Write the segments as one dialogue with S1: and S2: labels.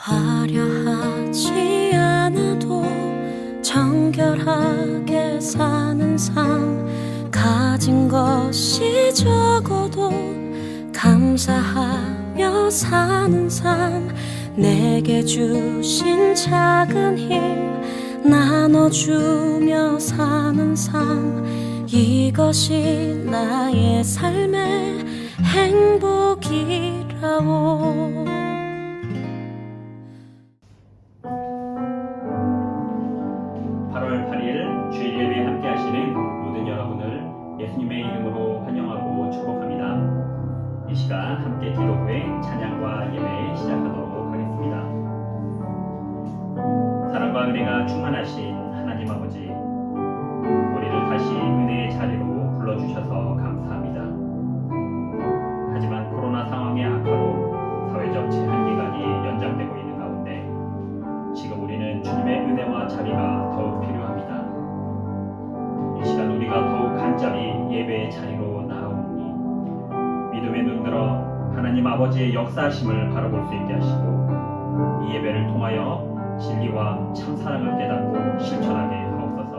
S1: 화려하지 않아도 정결하게 사는 삶, 가진 것이 적어도 감사하며 사는 삶, 내게 주신 작은 힘 나눠주며 사는 삶, 이것이 나의 삶의 행복이라오.
S2: 8월 8일 주일 예배에 함께 하시는 모든 여러분을 예수님의 이름으로 환영하고 축복합니다. 이 시간 함께 기도 후에 찬양과 예배 시작하도록 하겠습니다. 사랑과 은혜가 충만하신 하나님 아버지, 우리를 다시 은혜의 자리로 불러주셔서 감사합니다. 하지만 코로나 상황의 악화로 사회적 제한 기간이 연장되고 있는 가운데 지금 우리는 주님의 은혜와 자비가 더욱 필요합니다. 이 시간 우리가 더욱 간절히 예배의 자리로 나아오니 믿음의 눈 들어 하나님 아버지의 역사하심을 바라볼 수 있게 하시고, 이 예배를 통하여 진리와 참사랑을 깨닫고 실천하게 하옵소서.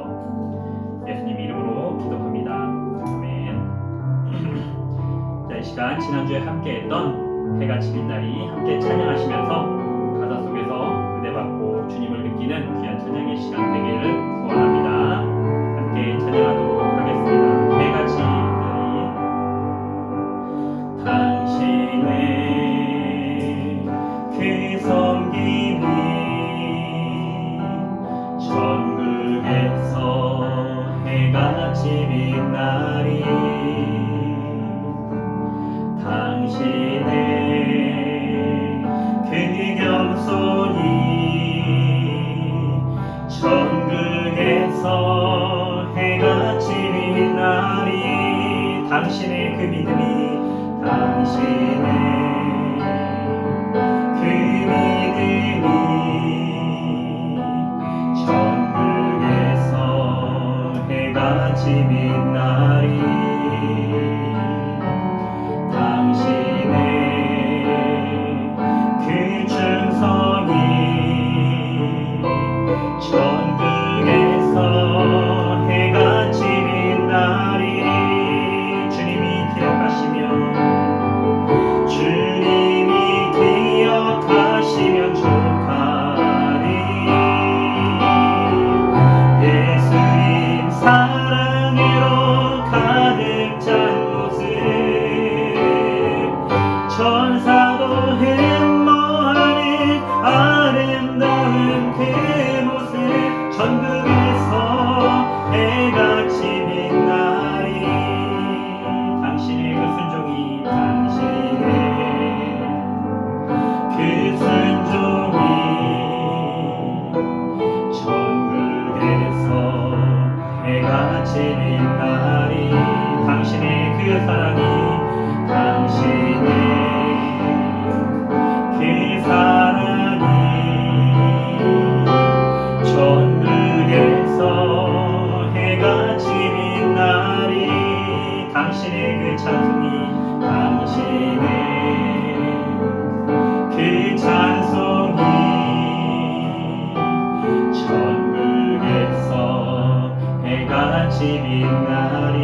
S2: 예수님 이름으로 기도합니다. 아멘. 자, 이 시간 지난주에 함께 했던 해가 지는 날이 함께 찬양하시면서 가사 속에서 은혜 받고 주님을 느끼는 귀한 찬양의 시간 되기를 소원합니다. 함께 찬양하도록 하겠습니다. 해가 지는 날이 당신의 그 섬김이 천국에서 해가 지는 날이, 당신의 그 겸손이 천국에서 해가 지는 날이, 당신의 그 믿음이, 당신의 그 믿음이 천국에서 해가 지는 날이, 당신의 그 충성이 천국에서 해가 지는 날이, 주님이 기억하시면 족하리. 예수님 사랑으로 가득 찬 모습, 천사도 흠모하는 아름다운 그 모습, 천국에서 해가 지는 날이, 당신의 그 순종이, 당신의 그 순종이 천국에서 해가 지는 날이, 당신의 그 사랑이, 당신의 그 사랑이 천국에서 해가 지는 날이, 당신의 그 찬송이, 당신의 그 찬송이 천국에서 해가 지는 날이,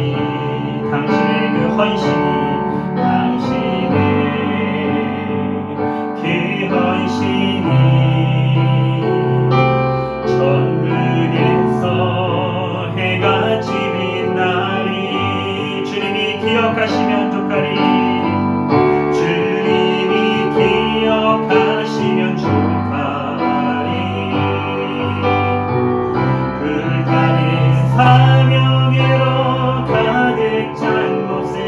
S2: 당신의 그 헌신이, 당신의 그 헌신이 천국에서 해가 지는 날이, 주님이 기억하시면 족하리. 기억하시면 족하리. 불타는 사명으로 가득 찬 모습,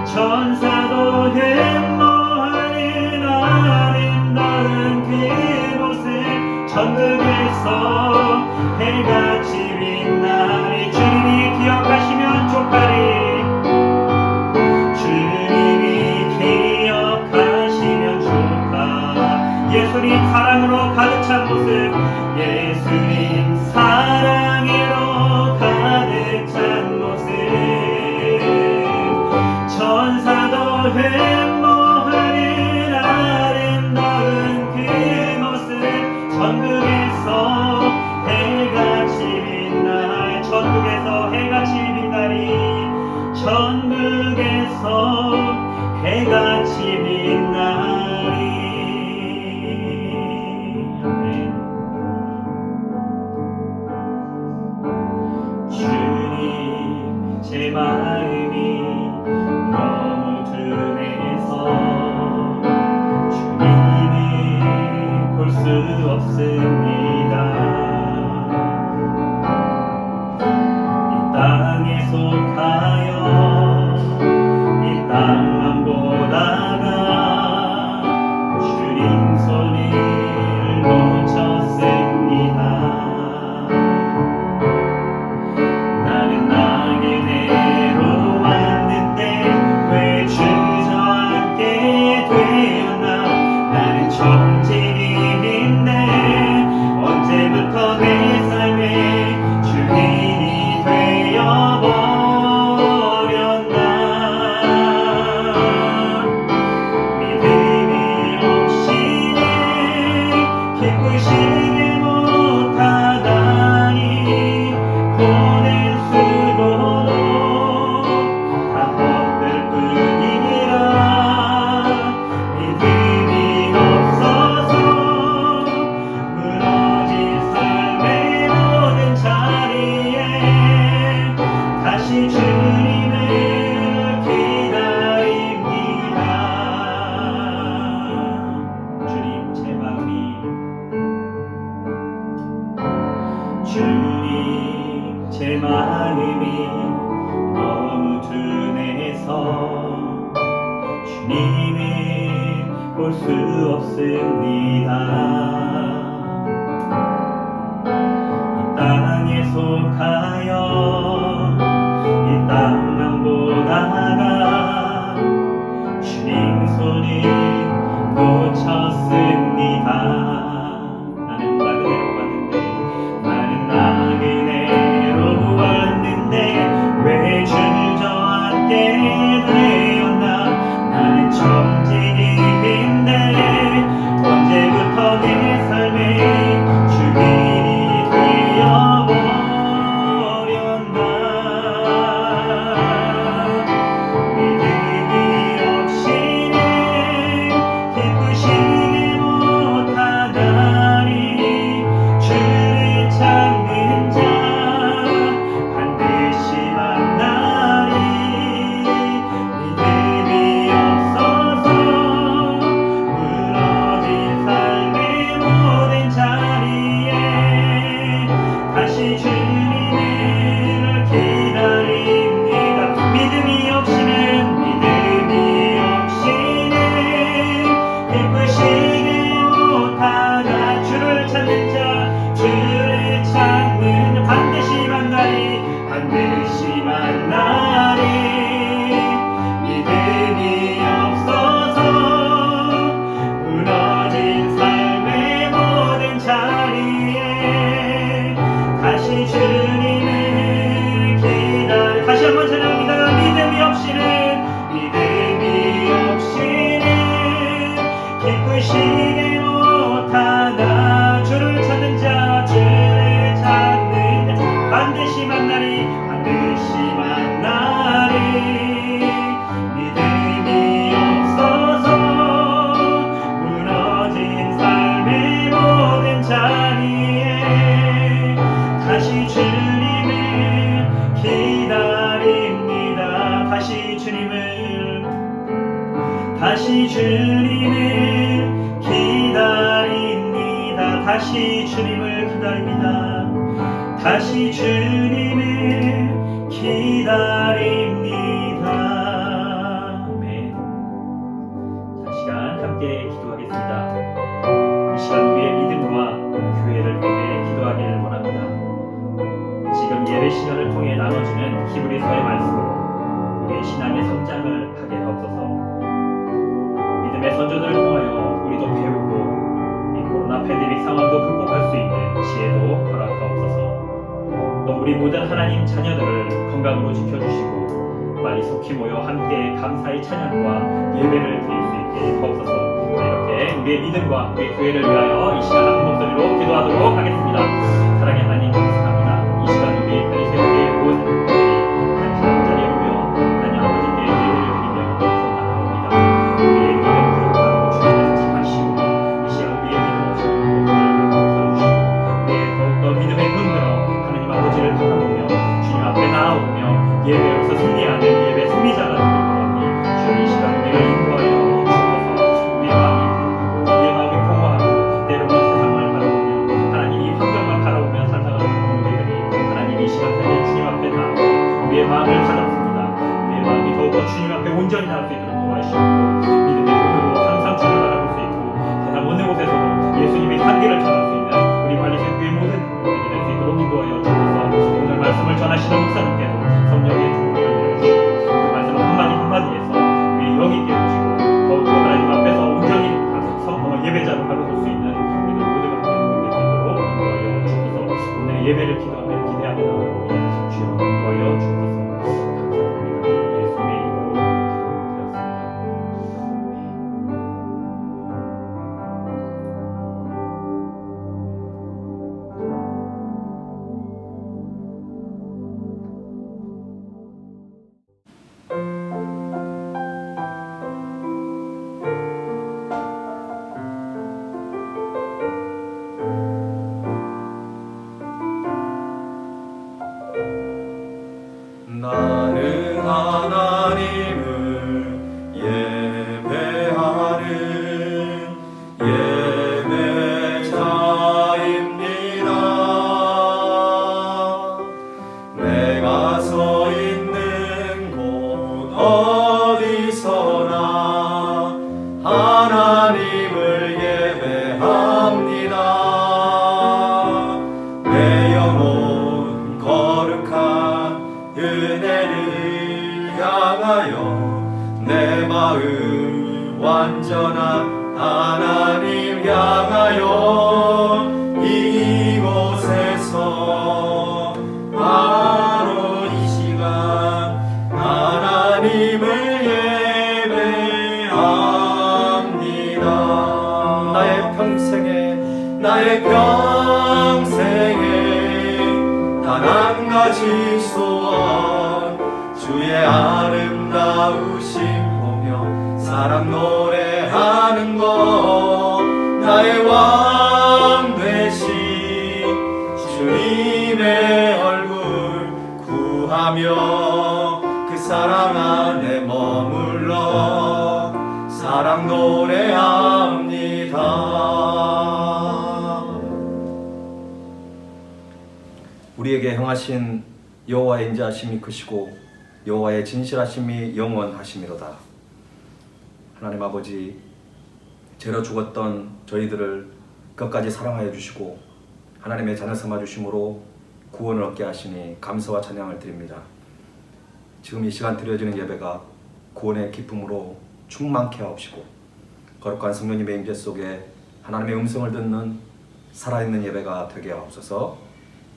S2: 천사도 흠모하는 아름다운 그 모습, 천국에서 해가 지는 날이, 주님이 기억하시면 족하리. 예수님 사랑으로 가득 찬 모습, 예수님 사랑으로 가득 찬 모습, 천사도 흠모하는 아름다운 되시는 날이 아멘. 주님 제 마음이 너무 둔해서 주님을 볼 수 없습니다. 이 땅에 속하여 이 땅만 보다가 주님 손을 놓쳤습니다. 나는 나의 대로 왔는데 왜 주저앉게 되었나. 나는 천직인인데 언제부터 내 삶의 주인이 되어버렸나. 믿음이 없이는 기쁘시게 못하다니 고뇌 쓰고도 다 헛될 뿐이니라. 믿음이 없어서 무너진 삶의 모든 자리에 다시 주님을 기다립니다. 주님 제 마음이 주님 제 마음이 너무 둔해서 주님을 볼 수 없습니다. 이 땅에 속하여 이 땅만 보다가 주님 손을 놓쳤습니다. 나는 나그네로 왔는데 왜 주저앉게 되었나. 나는 천직인인데 언제부터 내 삶의 주인이 되어버렸나. 믿음이 없이는 기쁘시게 못하다니 주를 찾는 자 반드시 만나리. 믿음이 없어서 무너진 삶의 모든 자리에 다시 주님을 기다립니다. 믿음이 없이는 기쁘시게 못하다. 주를 찾는 자 주를 찾는 자 반드시 만나리. 반드시 만나리. 믿음이 없어서 무너진 삶의 모든 자리에 다시 주님을 기다려. 다시 한번 찬양합니다. 믿음이 없이는 기쁘시게 못하다. 주를 찾는 자 주를 찾는 자 반드시 만나리. 반드시 만나리. 믿음이 없어서 무너진 삶의 모든 자리에 다시 주님을 기다립니다. 다시 주님을 기다립니다. 다시 주님을 기다립니다. 다시 주님을 기다립니다. 아멘. 자, 시간 함께 기도하겠습니다. 이 시간 우리의 믿음과 교회를 위해 기도하기를 원합니다. 지금 예배 시간을 통해 나눠주는 히브리서의 말씀으로 우리의 신앙의 성장을 하게 하옵소서. 믿음의 선조들을 통하여 우리도 배우고 이 코로나 팬데믹 상황도 극복할 수 있는 지혜도 허락하옵소서. 또 우리 모든 하나님 자녀들을 건강으로 지켜주시고 빨리 속히 모여 함께 감사의 찬양과 예배를 드릴 수 있게 하옵소서. 이렇게 우리의 믿음과 우리의 교회를 위하여 이 시간 한 목소리로 기도하도록 하겠습니다. 사랑의 하나님 감사합니다. 이 시간 우리 페리세교회에 온 우리 하나님 자리에 모여 하나님 아버지께 예배를 드리며 감사합니다. 우리의 도와주시고 믿음의 눈으로 항상 주를 바라볼 수 있고 세상 어느 곳에서도 예수님의 향기를 전할 수 있는 우리 관리교회의 모든 분들이 될 수 있도록 인도하여 주셔서 오늘 말씀을 전하시는 목사님께도 성령의 축복을 내려주시고 그 말씀 한마디 한마디에서 우리 영이 깨우치고 더욱더 하나님 앞에서 온전히 예배자로 바로 설 수 있는 우리들 모두가 함께 될 수 있도록 인도하여 주셔서 오늘 예배를 기대하며 나아가오니 주여 인도하여 주셔서 감사드립니다. 예수님의 이름으로 기도드렸습니다.
S3: 나는 하나님을 예배하는 예배자입니다. 내가 서 있는 곳 어디서나 하나님을 예배합니다. 내 영혼 거룩한 은혜를 향하여 내 마음 완전한 하나님 향하여 이곳에서 바로 이 시간 하나님을 예배합니다. 나의 평생에 단 한 가지 소원 주의 아름다우심 보며 사랑 노래하는 것 나의 왕 되신 주님의 얼굴 구하며 그 사랑 안에 머물러 사랑 노래합니다. 우리에게 행하신 여호와의 인자하심이 크시고 여호와의 진실하심이 영원하심이로다. 하나님 아버지, 죄로 죽었던 저희들을 끝까지 사랑하여 주시고 하나님의 자녀 삼아 주심으로 구원을 얻게 하시니 감사와 찬양을 드립니다. 지금 이 시간 드려지는 예배가 구원의 기쁨으로 충만케 하옵시고 거룩한 성령님의 임재 속에 하나님의 음성을 듣는 살아있는 예배가 되게 하옵소서.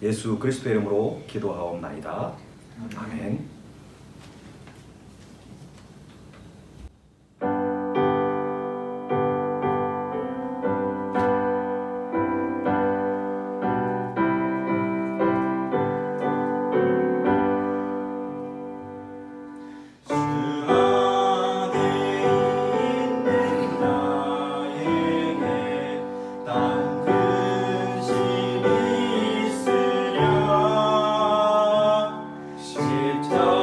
S3: 예수 그리스도의 이름으로 기도하옵나이다. 아멘. 십자가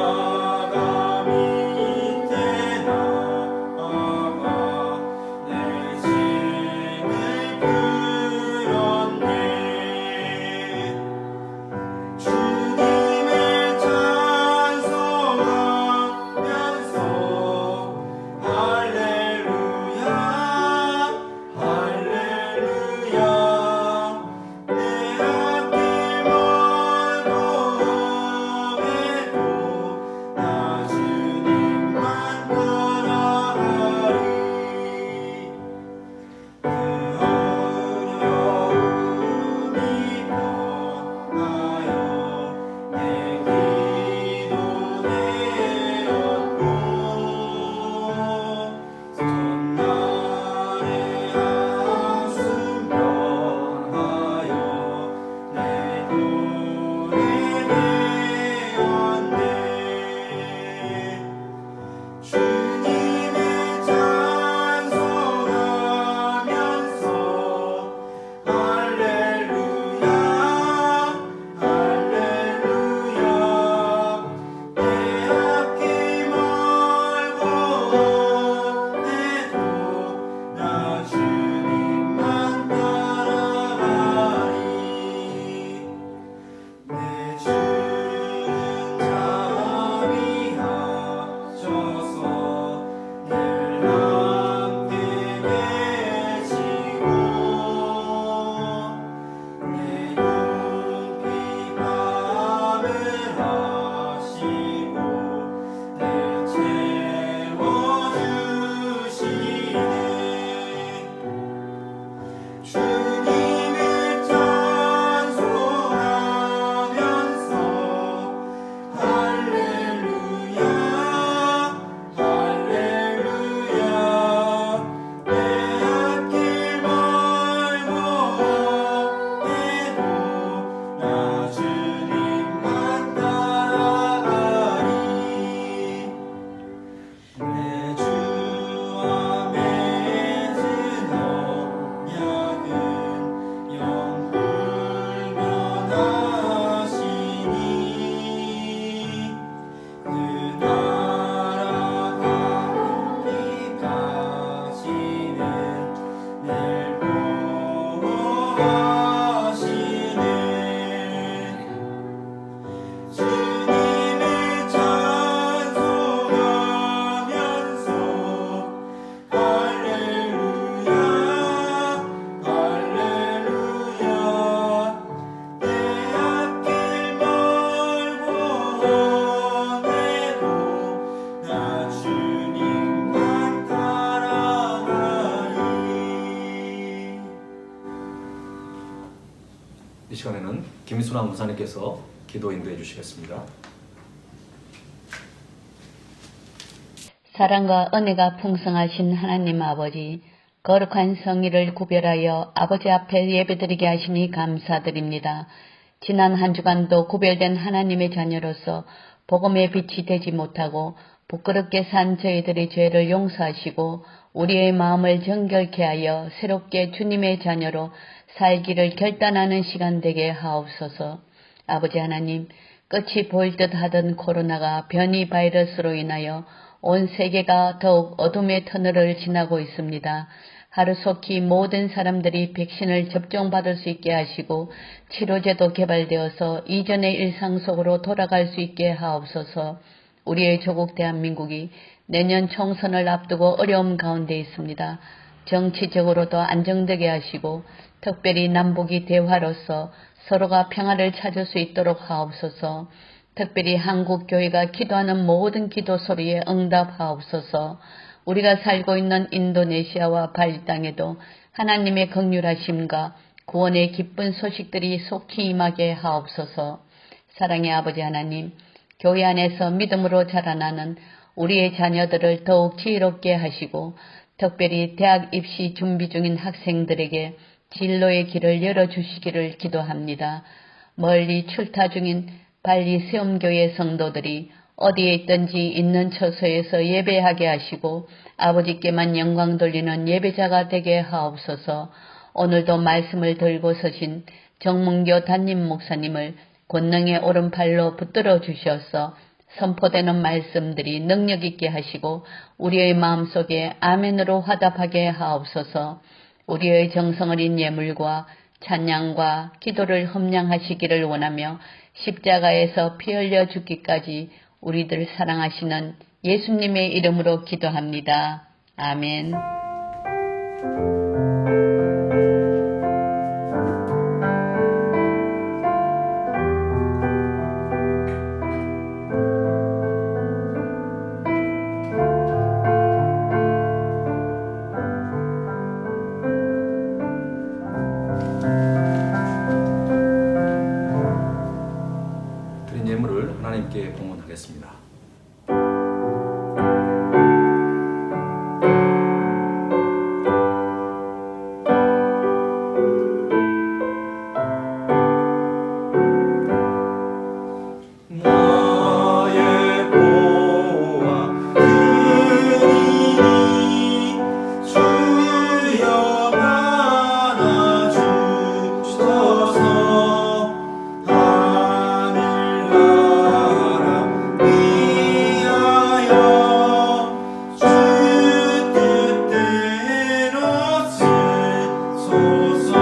S3: 시간에는 김순환 목사님께서 기도 인도해 주시겠습니다.
S4: 사랑과 은혜가 풍성하신 하나님 아버지, 거룩한 성의를 구별하여 아버지 앞에 예배드리게 하시니 감사드립니다. 지난 한 주간도 구별된 하나님의 자녀로서 복음의 빛이 되지 못하고 부끄럽게 산 저희들의 죄를 용서하시고 우리의 마음을 정결케 하여 새롭게 주님의 자녀로 살기를 결단하는 시간 되게 하옵소서. 아버지 하나님, 끝이 보일 듯 하던 코로나가 변이 바이러스로 인하여 온 세계가 더욱 어둠의 터널을 지나고 있습니다. 하루속히 모든 사람들이 백신을 접종받을 수 있게 하시고 치료제도 개발되어서 이전의 일상 속으로 돌아갈 수 있게 하옵소서. 우리의 조국 대한민국이 내년 총선을 앞두고 어려움 가운데 있습니다. 정치적으로도 안정되게 하시고 특별히 남북이 대화로서 서로가 평화를 찾을 수 있도록 하옵소서. 특별히 한국교회가 기도하는 모든 기도 소리에 응답하옵소서. 우리가 살고 있는 인도네시아와 발리 땅에도 하나님의 긍휼하심과 구원의 기쁜 소식들이 속히 임하게 하옵소서. 사랑의 아버지 하나님, 교회 안에서 믿음으로 자라나는 우리의 자녀들을 더욱 지혜롭게 하시고 특별히 대학 입시 준비 중인 학생들에게 진로의 길을 열어주시기를 기도합니다. 멀리 출타 중인 발리 세움교회 성도들이 어디에 있든지 있는 처소에서 예배하게 하시고 아버지께만 영광 돌리는 예배자가 되게 하옵소서. 오늘도 말씀을 들고 서신 정문교 담임 목사님을 권능의 오른팔로 붙들어 주셔서 선포되는 말씀들이 능력 있게 하시고 우리의 마음속에 아멘으로 화답하게 하옵소서. 우리의 정성 어린 예물과 찬양과 기도를 흠량하시기를 원하며 십자가에서 피 흘려 죽기까지 우리들 사랑하시는 예수님의 이름으로 기도합니다. 아멘.
S3: 드린 예물을 하나님께 봉헌하겠습니다. 나의 보아 그리니 주여 받아주소서. 하늘나라 위하여 주 뜻대로 쓰소서.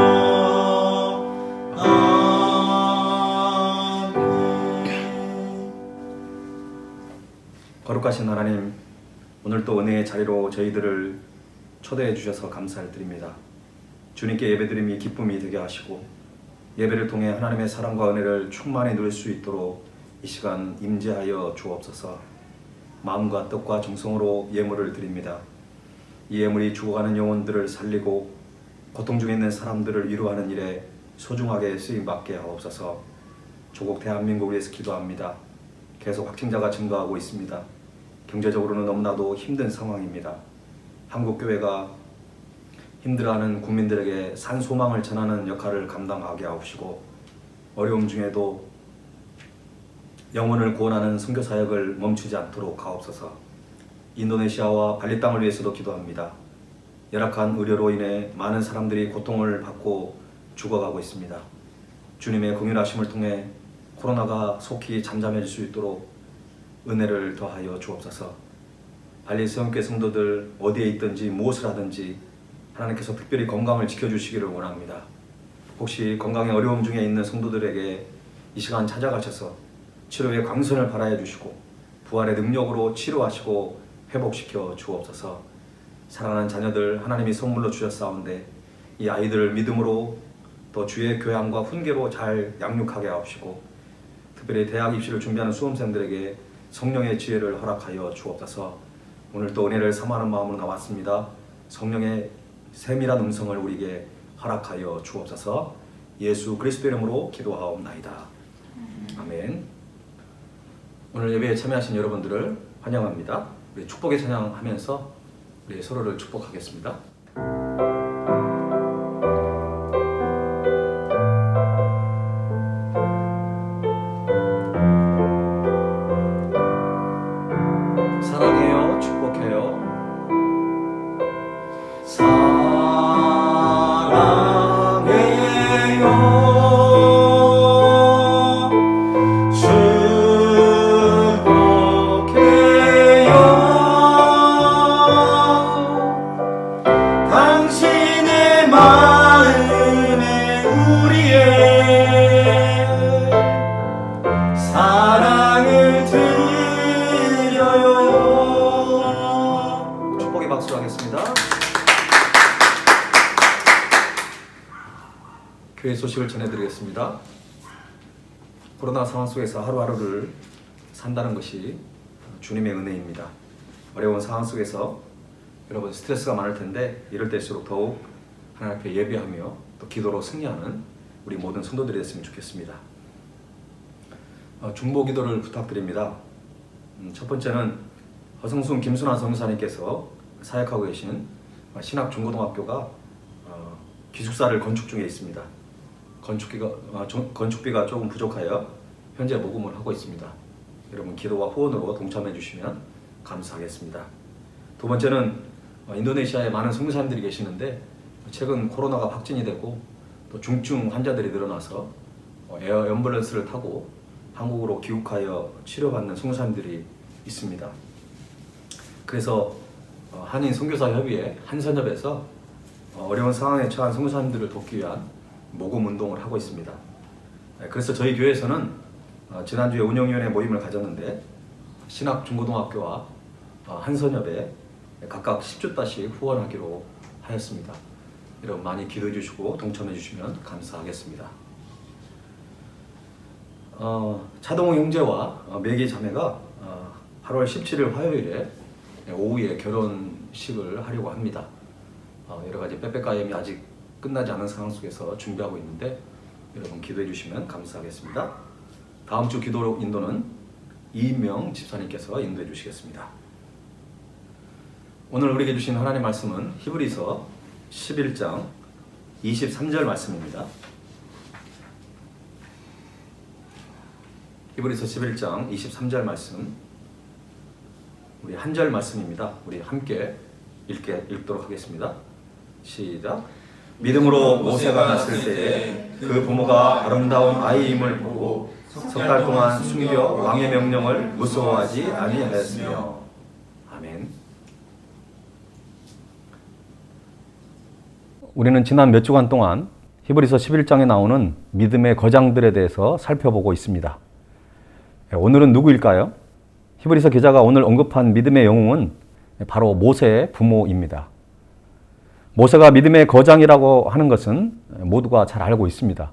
S3: 거룩하신 하나님, 오늘 또 은혜의 자리로 저희들을 초대해 주셔서 감사를 드립니다. 주님께 예배드림이 기쁨이 되게 하시고 예배를 통해 하나님의 사랑과 은혜를 충만히 누릴 수 있도록 이 시간 임재하여 주옵소서. 마음과 뜻과 정성으로 예물을 드립니다. 이 예물이 죽어가는 영혼들을 살리고 고통 중에 있는 사람들을 위로하는 일에 소중하게 쓰임받게 하옵소서. 조국 대한민국을 위해서 기도합니다. 계속 확진자가 증가하고 있습니다. 경제적으로는 너무나도 힘든 상황입니다. 한국교회가 힘들어하는 국민들에게 산소망을 전하는 역할을 감당하게 하옵시고 어려움 중에도 영혼을 구원하는 선교 사역을 멈추지 않도록 하옵소서. 인도네시아와 발리 땅을 위해서도 기도합니다. 열악한 의료로 인해 많은 사람들이 고통을 받고 죽어가고 있습니다. 주님의 긍휼하심을 통해 코로나가 속히 잠잠해질 수 있도록 은혜를 더하여 주옵소서. 발리 세움교회 성도들 어디에 있든지 무엇을 하든지 하나님께서 특별히 건강을 지켜주시기를 원합니다. 혹시 건강에 어려움 중에 있는 성도들에게 이 시간 찾아가셔서 치료의 광선을 발하여 주시고 부활의 능력으로 치료하시고 회복시켜 주옵소서. 사랑하는 자녀들 하나님이 선물로 주셨사온데 이 아이들을 믿음으로 또 주의 교양과 훈계로 잘 양육하게 하옵시고 특별히 대학 입시를 준비하는 수험생들에게 성령의 지혜를 허락하여 주옵소서. 오늘 또 은혜를 삼하는 마음으로 나왔습니다. 성령의 세밀한 음성을 우리에게 허락하여 주옵소서. 예수 그리스도 이름으로 기도하옵나이다. 아멘. 오늘 예배에 참여하신 여러분들을 환영합니다. 우리 축복의 찬양하면서 우리 서로를 축복하겠습니다. 사랑해요, 축복해요.
S5: 당신의 마음에 우리의 사랑을 드려요.
S3: 축복의 박수로 하겠습니다. 교회 소식을 전해드리겠습니다. 코로나 상황 속에서 하루하루를 산다는 것이 주님의 은혜입니다. 어려운 상황 속에서 여러분 스트레스가 많을 텐데 이럴 때일수록 더욱 하나님 앞에 예배하며 또 기도로 승리하는 우리 모든 성도들이 됐으면 좋겠습니다. 중보 기도를 부탁드립니다. 첫 번째는 허성순 김순환 선교사님께서 사역하고 계신 신학중고등학교가 기숙사를 건축 중에 있습니다. 건축비가 조금 부족하여 현재 모금을 하고 있습니다. 여러분 기도와 후원으로 동참해 주시면 감사하겠습니다. 두 번째는 인도네시아에 많은 선교사님들이 계시는데 최근 코로나가 확진이 되고 또 중증 환자들이 늘어나서 에어 앰뷸런스를 타고 한국으로 귀국하여 치료받는 선교사님들이 있습니다. 그래서 한인 선교사협의회 한선협에서 어려운 상황에 처한 선교사님들을 돕기 위한 모금 운동을 하고 있습니다. 그래서 저희 교회에서는 지난주에 운영위원회 모임을 가졌는데 신학중고등학교와 한선협에 각각 10주따씩 후원하기로 하였습니다. 여러분 많이 기도해 주시고 동참해 주시면 감사하겠습니다. 차동호 형제와 매기 자매가 8월 17일 화요일에 오후에 결혼식을 하려고 합니다. 여러 가지 빽빽가염이 아직 끝나지 않은 상황 속에서 준비하고 있는데 여러분 기도해 주시면 감사하겠습니다. 다음 주 기도 인도는 이인명 집사님께서 인도해 주시겠습니다. 오늘 우리에게 주신 하나님 말씀은 히브리서 11장 23절 말씀입니다. 히브리서 11장 23절 말씀, 우리 한 절 말씀입니다. 우리 함께 읽도록 하겠습니다. 시작. 믿음으로 모세가 났을 때에 그 부모가 아름다운 아이임을 보고 석 달 동안 숨겨 왕의 명령을 무서워하지 아니하였으며. 아멘. 우리는 지난 몇 주간 동안 히브리서 11장에 나오는 믿음의 거장들에 대해서 살펴보고 있습니다. 오늘은 누구일까요? 히브리서 기자가 오늘 언급한 믿음의 영웅은 바로 모세의 부모입니다. 모세가 믿음의 거장이라고 하는 것은 모두가 잘 알고 있습니다.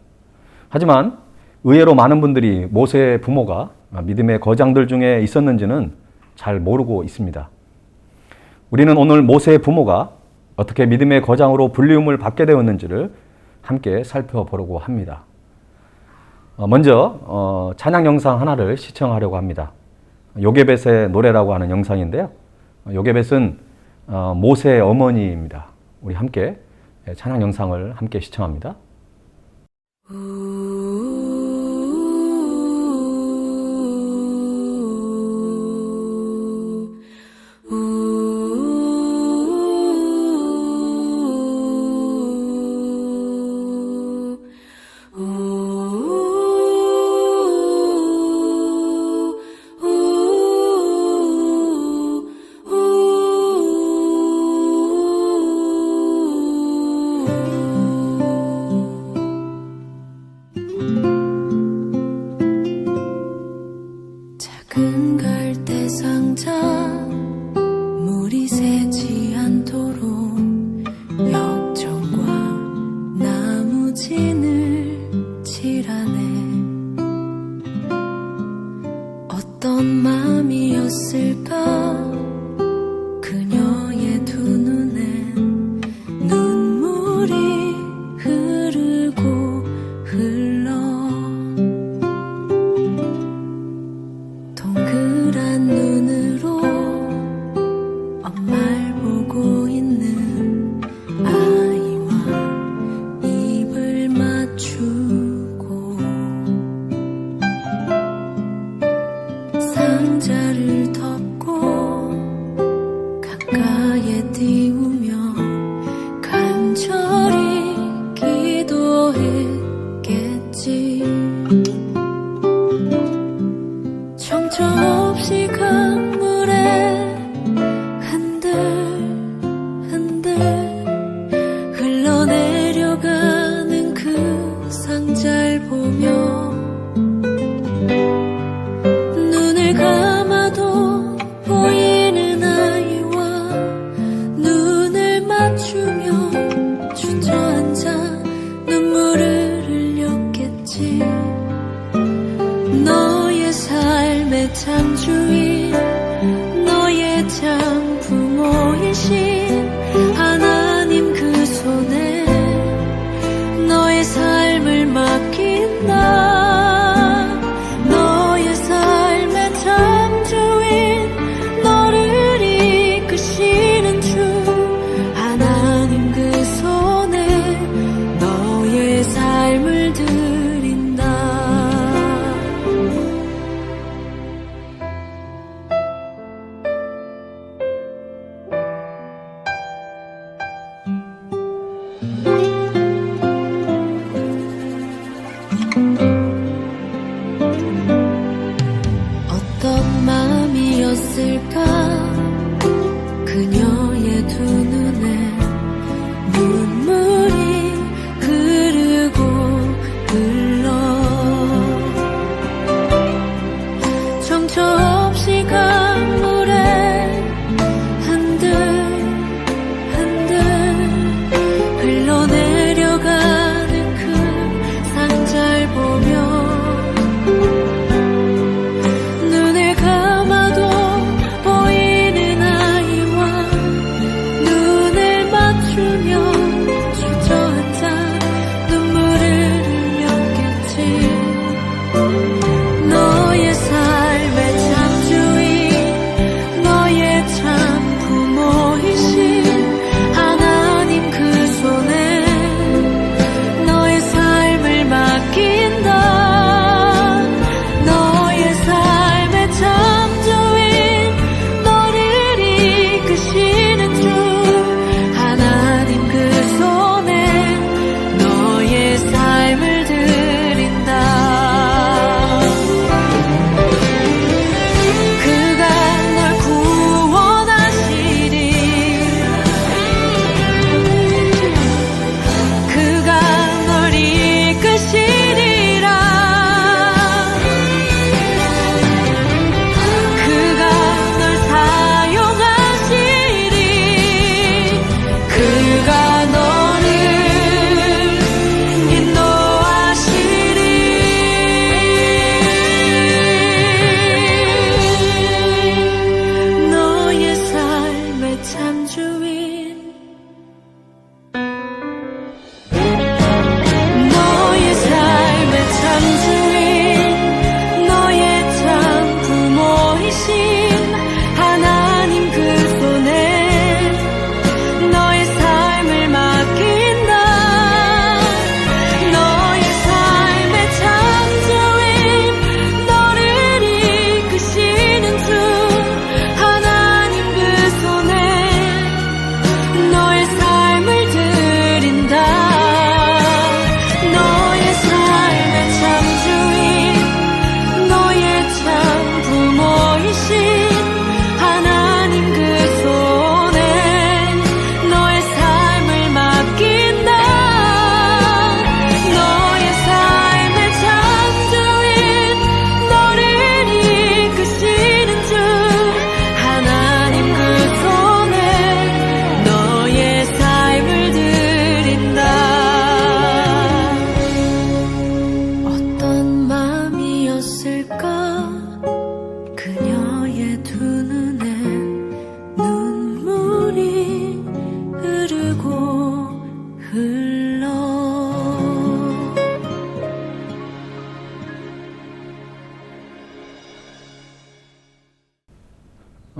S3: 하지만 의외로 많은 분들이 모세의 부모가 믿음의 거장들 중에 있었는지는 잘 모르고 있습니다. 우리는 오늘 모세의 부모가 어떻게 믿음의 거장으로 불리움을 받게 되었는지를 함께 살펴보려고 합니다. 먼저 찬양 영상 하나를 시청하려고 합니다. 요게벳의 노래라고 하는 영상인데요. 요게벳은 모세의 어머니입니다. 우리 함께 찬양 영상을 함께 시청합니다.
S1: 흘러내려가는 그 상자를 보며 눈을 감아도 보이는 아이와 눈을 맞추며 주저앉아 눈물을 흘렸겠지. 너의 삶의 창조인 너의 참 부모이신 하나님 그 손에 너의 삶을 맡긴다. 너의 삶의 창조인 너를 이끄시는 주 하나님 그 손에 너의 삶을 드린다. 어떤 마음이었을까 그녀의 두 눈에 눈물이 흐르고 흘러 정처 없이 강물에 한들 흘러내려가는 그 상자를 보며 눈을 감아도 보이는 아이와 눈을 맞추며 주저앉아 눈물을 흘렸겠지. 너의 삶의 창조인 너의 참 부모이신 하나님 그 손에 너의 삶을 맡긴다. 너의 삶의 창조인 너를 이끄시는 주 하나님 그 손에 너의 삶을 드린다. 그가 널 구원하시리. 그가 널 이끄시리라. 그가 널 사용하시리. 그가 너를 인도하시리. 너의 삶의 창조인 너의 삶의 창조인 너의 참 부모이신 하나님 그 손에 너의 삶을 맡긴다. 너의 삶의 창조인 너를 이끄시는 주 하나님 그 손에 너의 삶을 드린다. 너의 삶의 창조인 너의 참 부모이신 하나님 그 손에 너의 삶을 맡긴다. 너의 삶의 창조인 너를 이끄시는 주 하나님 그 손에 너의 삶을 드린다. 어떤 마음이었을까 그녀의 두 눈엔 눈물이 흐르고 흘러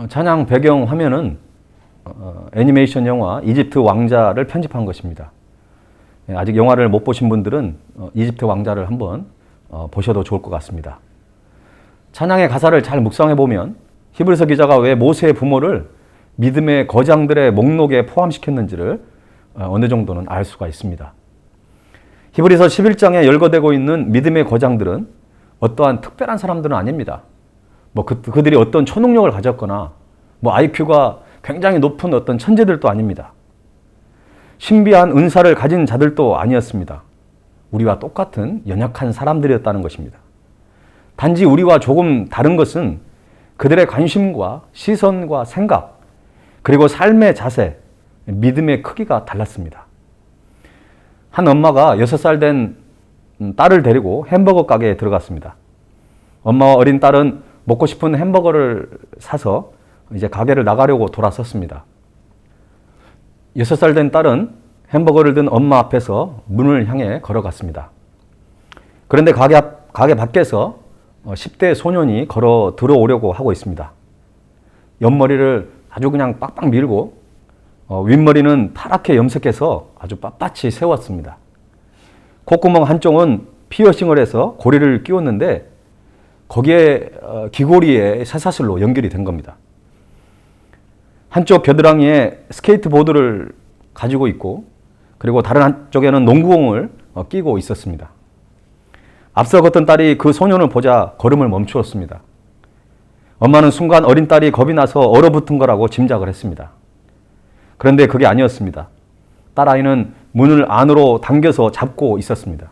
S3: 찬양 배경 화면은 애니메이션 영화 이집트 왕자를 편집한 것입니다. 아직 영화를 못 보신 분들은 이집트 왕자를 한번 보셔도 좋을 것 같습니다. 찬양의 가사를 잘 묵상해 보면 히브리서 기자가 왜 모세의 부모를 믿음의 거장들의 목록에 포함시켰는지를 어느 정도는 알 수가 있습니다. 히브리서 11장에 열거되고 있는 믿음의 거장들은 어떠한 특별한 사람들은 아닙니다. 그들이 어떤 초능력을 가졌거나 IQ가 굉장히 높은 어떤 천재들도 아닙니다. 신비한 은사를 가진 자들도 아니었습니다. 우리와 똑같은 연약한 사람들이었다는 것입니다. 단지 우리와 조금 다른 것은 그들의 관심과 시선과 생각, 그리고 삶의 자세, 믿음의 크기가 달랐습니다. 한 엄마가 6살 된 딸을 데리고 햄버거 가게에 들어갔습니다. 엄마와 어린 딸은 먹고 싶은 햄버거를 사서 이제 가게를 나가려고 돌아섰습니다. 6살 된 딸은 햄버거를 든 엄마 앞에서 문을 향해 걸어갔습니다. 그런데 가게 밖에서 10대 소년이 걸어 들어오려고 하고 있습니다. 옆머리를 아주 그냥 빡빡 밀고 윗머리는 파랗게 염색해서 아주 빳빳이 세웠습니다. 콧구멍 한쪽은 피어싱을 해서 고리를 끼웠는데 거기에 귀고리에 쇠사슬로 연결이 된 겁니다. 한쪽 겨드랑이에 스케이트보드를 가지고 있고 그리고 다른 한쪽에는 농구공을 끼고 있었습니다. 앞서 걷던 딸이 그 소년을 보자 걸음을 멈추었습니다. 엄마는 순간 어린 딸이 겁이 나서 얼어붙은 거라고 짐작을 했습니다. 그런데 그게 아니었습니다. 딸아이는 문을 안으로 당겨서 잡고 있었습니다.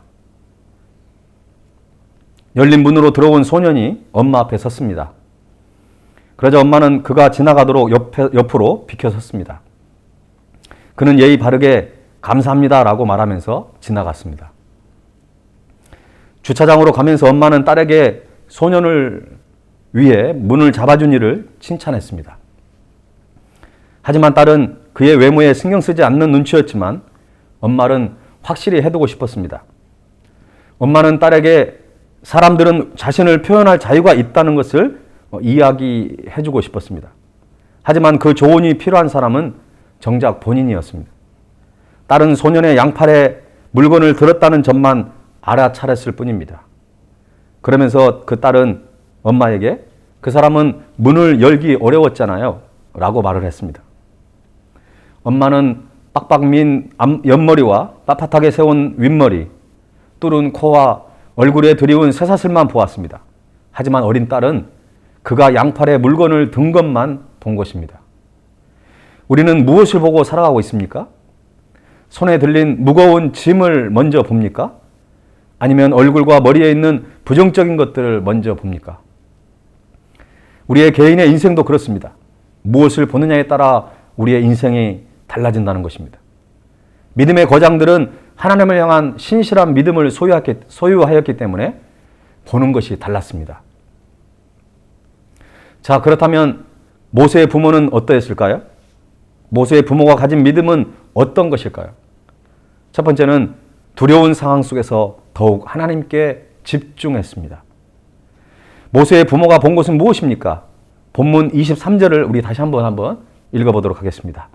S3: 열린 문으로 들어온 소년이 엄마 앞에 섰습니다. 그러자 엄마는 그가 지나가도록 옆으로 비켜섰습니다. 그는 예의 바르게 감사합니다라고 말하면서 지나갔습니다. 주차장으로 가면서 엄마는 딸에게 소년을 위해 문을 잡아준 일을 칭찬했습니다. 하지만 딸은 그의 외모에 신경 쓰지 않는 눈치였지만 엄마는 확실히 해두고 싶었습니다. 엄마는 딸에게 사람들은 자신을 표현할 자유가 있다는 것을 이야기해주고 싶었습니다. 하지만 그 조언이 필요한 사람은 정작 본인이었습니다. 딸은 소년의 양팔에 물건을 들었다는 점만 알아차렸을 뿐입니다. 그러면서 그 딸은 엄마에게 그 사람은 문을 열기 어려웠잖아요 라고 말을 했습니다. 엄마는 빡빡 민 옆머리와 빳빳하게 세운 윗머리, 뚫은 코와 얼굴에 드리운 쇠사슬만 보았습니다. 하지만 어린 딸은 그가 양팔에 물건을 든 것만 본 것입니다. 우리는 무엇을 보고 살아가고 있습니까? 손에 들린 무거운 짐을 먼저 봅니까? 아니면 얼굴과 머리에 있는 부정적인 것들을 먼저 봅니까? 우리의 개인의 인생도 그렇습니다. 무엇을 보느냐에 따라 우리의 인생이 달라진다는 것입니다. 믿음의 거장들은 하나님을 향한 신실한 믿음을 소유하였기 때문에 보는 것이 달랐습니다. 자, 그렇다면 모세의 부모는 어떠했을까요? 모세의 부모가 가진 믿음은 어떤 것일까요? 첫 번째는 두려운 상황 속에서 더욱 하나님께 집중했습니다. 모세의 부모가 본 것은 무엇입니까? 본문 23절을 우리 다시 한번 읽어보도록 하겠습니다.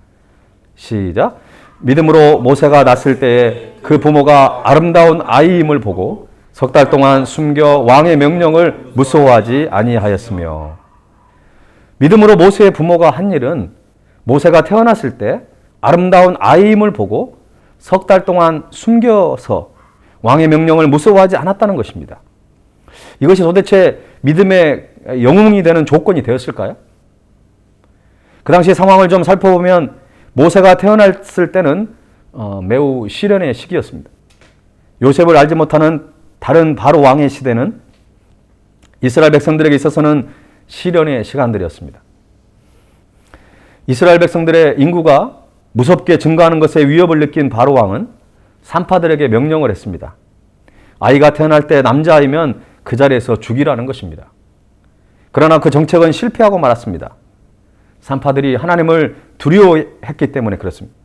S3: 시작. 믿음으로 모세가 났을 때에 그 부모가 아름다운 아이임을 보고 석 달 동안 숨겨 왕의 명령을 무서워하지 아니하였으며. 믿음으로 모세의 부모가 한 일은 모세가 태어났을 때 아름다운 아이임을 보고 석 달 동안 숨겨서 왕의 명령을 무서워하지 않았다는 것입니다. 이것이 도대체 믿음의 영웅이 되는 조건이 되었을까요? 그 당시 상황을 좀 살펴보면 모세가 태어났을 때는 매우 시련의 시기였습니다. 요셉을 알지 못하는 다른 바로 왕의 시대는 이스라엘 백성들에게 있어서는 시련의 시간들이었습니다. 이스라엘 백성들의 인구가 무섭게 증가하는 것에 위협을 느낀 바로 왕은 산파들에게 명령을 했습니다. 아이가 태어날 때 남자아이면 그 자리에서 죽이라는 것입니다. 그러나 그 정책은 실패하고 말았습니다. 산파들이 하나님을 두려워했기 때문에 그렇습니다.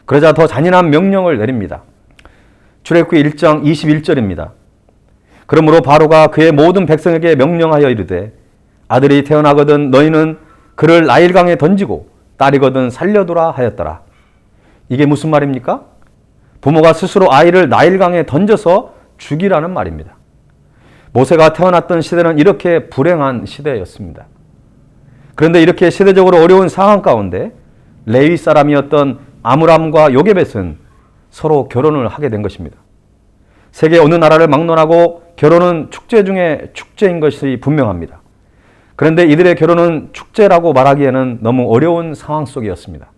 S3: 그러자 더 잔인한 명령을 내립니다. 출애굽기 1장 21절입니다. 그러므로 바로가 그의 모든 백성에게 명령하여 이르되 아들이 태어나거든 너희는 그를 나일강에 던지고 딸이거든 살려두라 하였더라. 이게 무슨 말입니까? 부모가 스스로 아이를 나일강에 던져서 죽이라는 말입니다. 모세가 태어났던 시대는 이렇게 불행한 시대였습니다. 그런데 이렇게 시대적으로 어려운 상황 가운데 레위 사람이었던 아므람과 요게벳은 서로 결혼을 하게 된 것입니다. 세계 어느 나라를 막론하고 결혼은 축제 중에 축제인 것이 분명합니다. 그런데 이들의 결혼은 축제라고 말하기에는 너무 어려운 상황 속이었습니다.